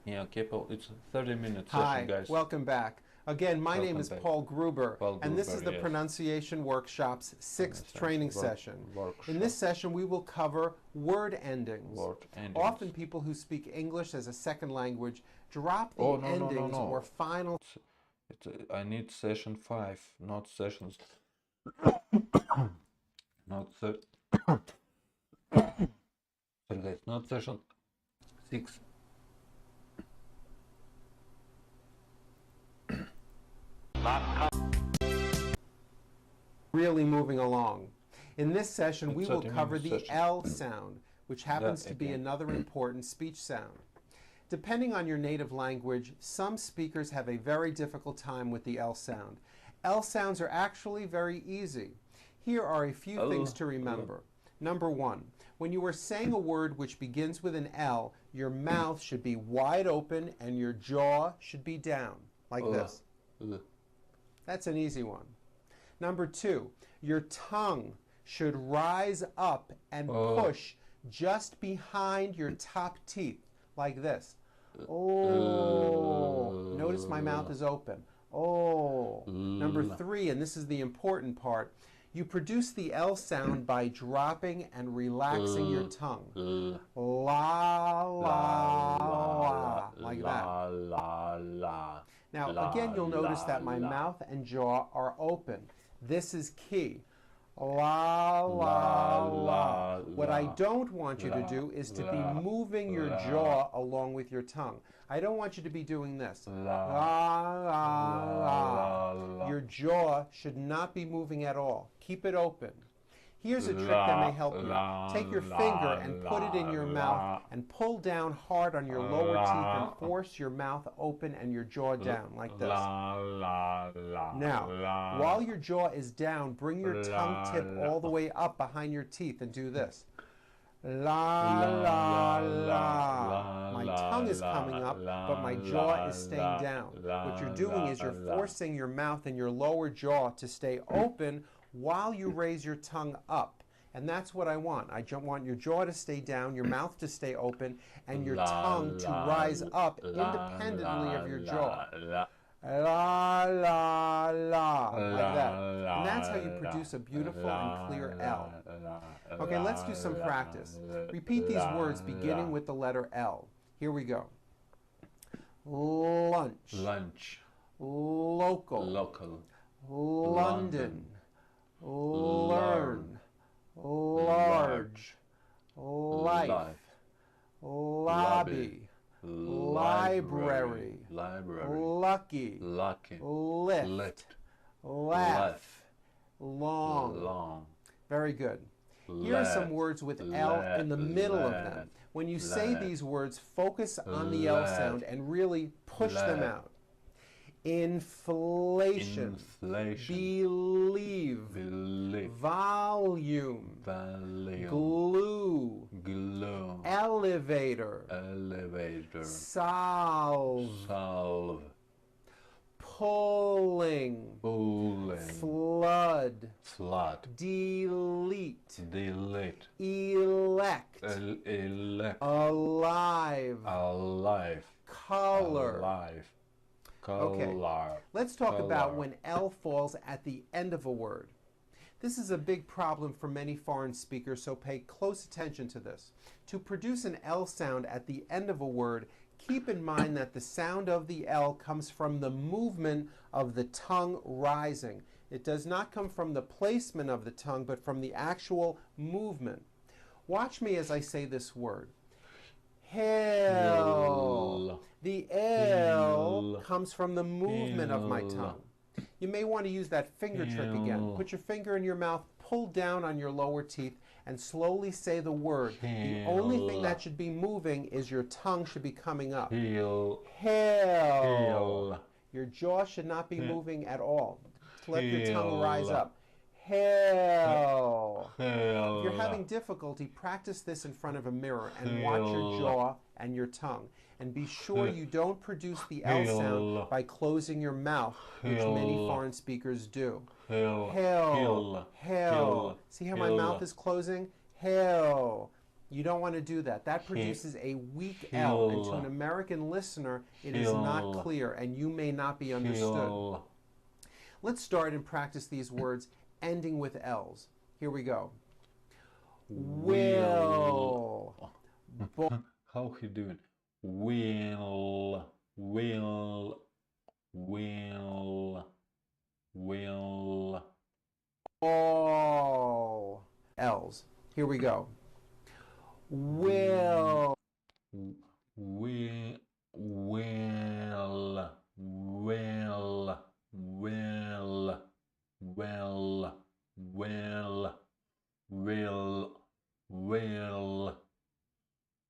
Yeah, okay, Paul, it's 30-minute Hi, session, guys. welcome back. Again, my name is back. Paul Gruber, and this is the yes. Pronunciation Workshop's 6th training session. In this session, we will cover word endings. Often people who speak English as a second language drop the endings or final... I need session 5, not sessions... not session 6. Really moving along. In this session, we will cover the L sound, which happens to be another important speech sound. Depending on your native language, some speakers have a very difficult time with the L sound. L sounds are actually very easy. Here are a few things to remember. Number one, when you are saying a word which begins with an L, your mouth should be wide open and your jaw should be down, like this. That's an easy one. Number two, your tongue should rise up and push just behind your top teeth, like this. Oh, notice my mouth is open. Oh. Number three, and this is the important part, you produce the L sound by dropping and relaxing your tongue. La, la, la, like that. Now, again, you'll notice that my mouth and jaw are open. This is key. La, la, la. What I don't want you to do is to be moving your jaw along with your tongue. I don't want you to be doing this. La, la, la. Your jaw should not be moving at all. Keep it open. Here's a trick that may help you. Take your finger and put it in your mouth and pull down hard on your lower teeth and force your mouth open and your jaw down, like this. Now, while your jaw is down, bring your tongue tip all the way up behind your teeth and do this. La, la, la. My tongue is coming up, but my jaw is staying down. What you're doing is you're forcing your mouth and your lower jaw to stay open while you raise your tongue up. And that's what I want. I want your jaw to stay down, your mouth to stay open, and your tongue to rise up independently of your jaw. La, la, la, like that. And that's how you produce a beautiful and clear L. Okay, let's do some practice. Repeat these words beginning with the letter L. Here we go. Lunch. Lunch. Local. Local. London. Learn. Large. Life. Lobby. Library. Lucky. Lift. Laugh. Long. Very good. Here are some words with L in the middle of them. When you say these words, focus on the L sound and really push them out. Inflation. Believe. Volume. Glue. Elevator. Solve. Pulling. Flood. Delete. Elect. Alive. Color. Okay, let's talk about when L falls at the end of a word. This is a big problem for many foreign speakers, so pay close attention to this. To produce an L sound at the end of a word, keep in mind that the sound of the L comes from the movement of the tongue rising. It does not come from the placement of the tongue, but from the actual movement. Watch me as I say this word. Hill. The L comes from the movement of my tongue. You may want to use that finger trick again. Put your finger in your mouth, pull down on your lower teeth, and slowly say the word. The only thing that should be moving is your tongue should be coming up. Hill. Your jaw should not be moving at all. Let your tongue rise up. Hill. If you're having difficulty, practice this in front of a mirror and watch your jaw and your tongue. And be sure you don't produce the L sound by closing your mouth, which many foreign speakers do. Hill. See how my mouth is closing? Hill. You don't want to do that. That produces a weak L, and to an American listener, it is not clear, and you may not be understood. Let's start and practice these words ending with L's. Here we go. Will. How he doing? Will. All. L's. Here we go. Will.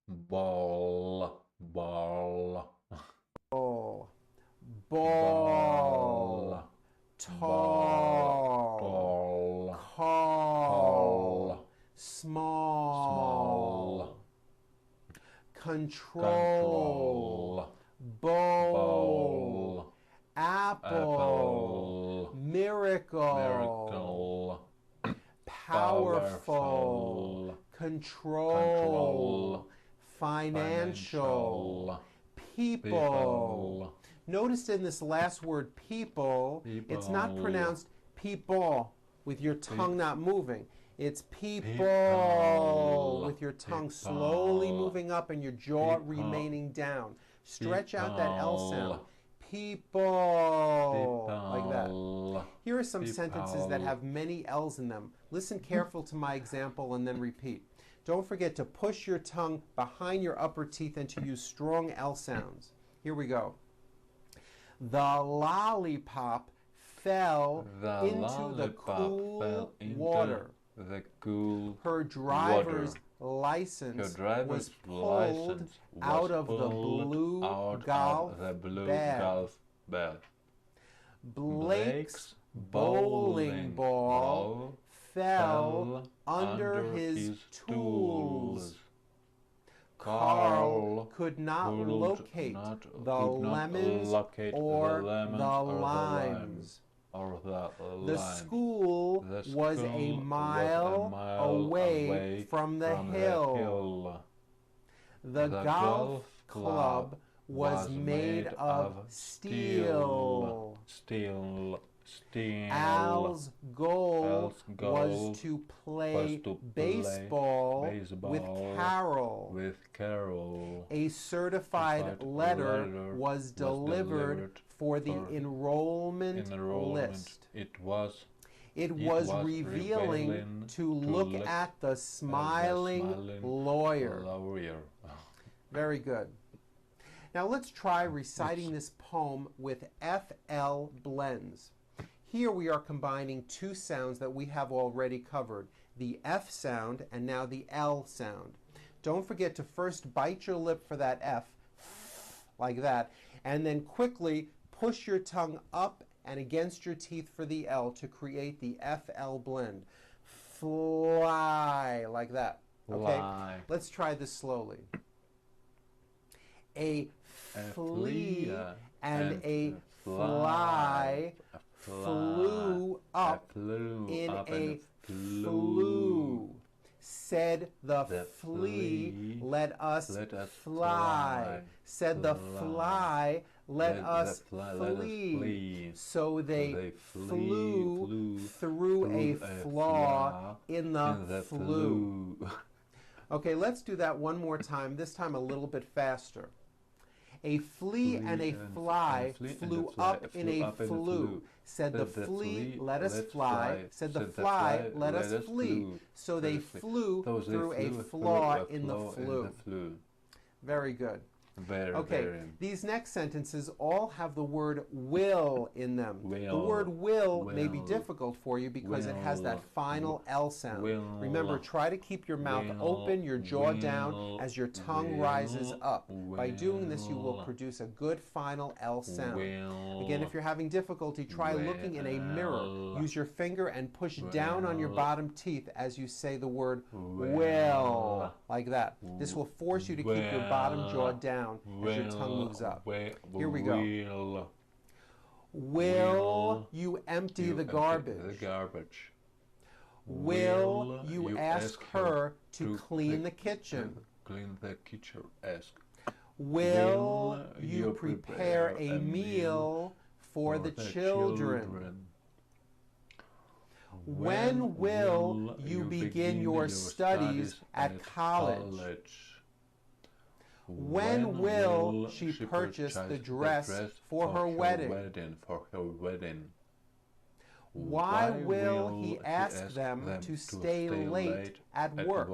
ball, ball, ball, ball, tall, tall, call, small, control, bowl, apple, miracle, powerful, control, financial, people. Notice in this last word, people, it's not pronounced people with your tongue not moving. It's people with your tongue slowly moving up and your jaw remaining down. Stretch out that L sound. People. Like that. Here are some sentences that have many L's in them. Listen careful to my example and then repeat. Don't forget to push your tongue behind your upper teeth and to use strong L sounds. Here we go. The lollipop fell into the cool water. Her driver's license was pulled out of the blue golf bag. Blake's bowling ball fell under his tools. Carl could not locate the lemons or the limes. The school was a mile away from the hill. The golf club was made of steel. Al's goal was to play baseball with Carol. A certified letter was delivered for the enrollment list. It was revealing to look at the smiling lawyer. Very good. Now let's try reciting this poem with FL blends. Here we are combining two sounds that we have already covered, the F sound and now the L sound. Don't forget to first bite your lip for that F, like that, and then quickly push your tongue up and against your teeth for the L to create the FL blend. Fly, like that. Okay, let's try this slowly. A flea and a fly flew up in a flue. Said the flea, let us fly. Said the fly, let us flee. So they flew through a flaw in the flue. Okay, let's do that one more time, this time a little bit faster. A flea and a fly flew up in a flue. Said the flea, let us fly. Said the fly, let us flee. So they flew through a flaw in the flue. Very good. Okay, these next sentences all have the word will in them. The word will may be difficult for you because it has that final L sound. Remember, try to keep your mouth open, your jaw down as your tongue rises up. By doing this, you will produce a good final L sound. Again, if you're having difficulty, try looking in a mirror. Use your finger and push down on your bottom teeth as you say the word will, like that. This will force you to keep your bottom jaw down as your tongue moves up. Here we go. Will you empty the garbage? Will you ask her to clean the kitchen? Will you prepare a meal for the children? When will you begin your studies at college? When will she purchase the dress for her wedding? Why will he ask them to stay late at work?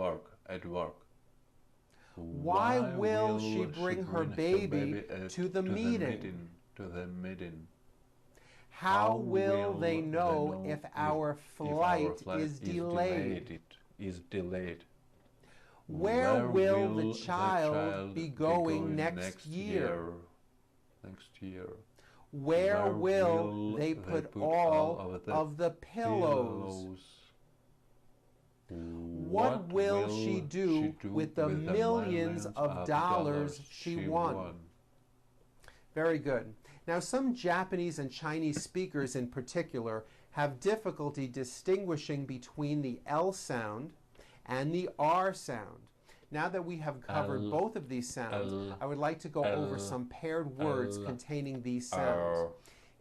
Why will she bring her baby to the meeting? How will they know if our flight is delayed? Where will the child be going next year? Next year. Where will they put all of the pillows? What will she do with the millions of dollars she won? Very good. Now, some Japanese and Chinese speakers in particular have difficulty distinguishing between the L sound and the R sound. Now that we have covered both of these sounds, I would like to go over some paired words containing these sounds.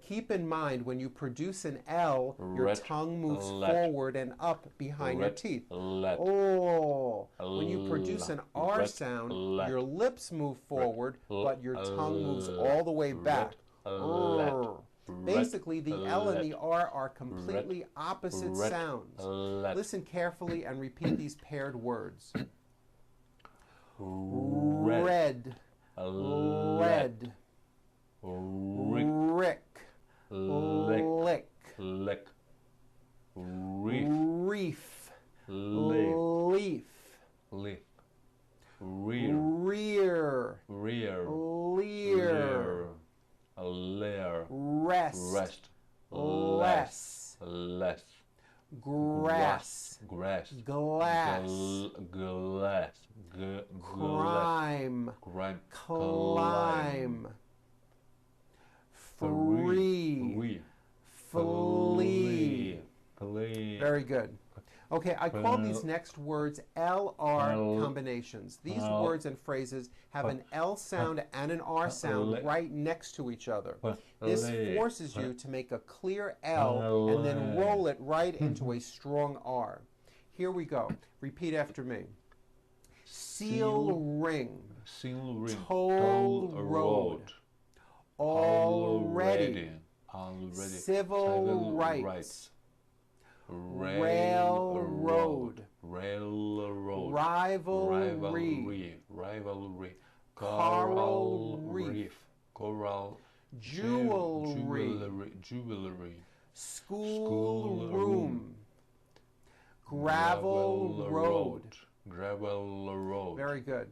Keep in mind, when you produce an L, your tongue moves forward and up behind your teeth. Oh. When you produce an R sound, your lips move forward, but your tongue moves all the way back. Basically, the L and the R are completely opposite sounds. Listen carefully and repeat these paired words. Red, lead, rick, lick, reef, leaf, rear, leer, rest, less, grass, glass, crime, climb, free, flee. Very good. Okay, I call these next words LR combinations. These words and phrases have an L sound and an R sound right next to each other. This forces you to make a clear L and then roll it right into a strong R. Here we go. Repeat after me. Seal ring. Toll road. Already. Civil rights. Railroad. Rivalry. Coral reef. Jewelry. Schoolroom. Gravel road. Very good.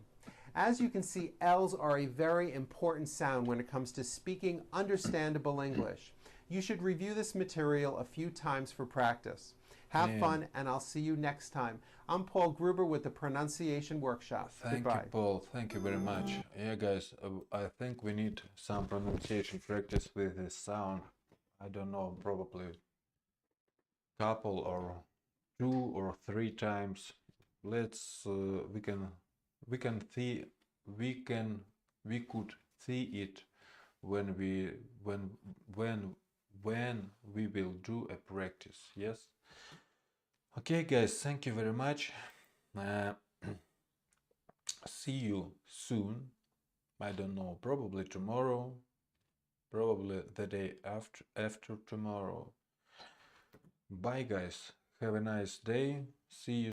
As you can see, L's are a very important sound when it comes to speaking understandable English. You should review this material a few times for practice. Have fun, and I'll see you next time. I'm Paul Gruber with the Pronunciation Workshop. Goodbye. You, Paul. Thank you very much. Yeah, guys, I think we need some pronunciation practice with this sound. I don't know, probably couple or 2 or 3 times. Let's we could see it when we will do a practice. Yes. Okay, guys, thank you very much. See you soon. I don't know, probably tomorrow, probably the day after tomorrow. Bye, guys. Have a nice day. See you.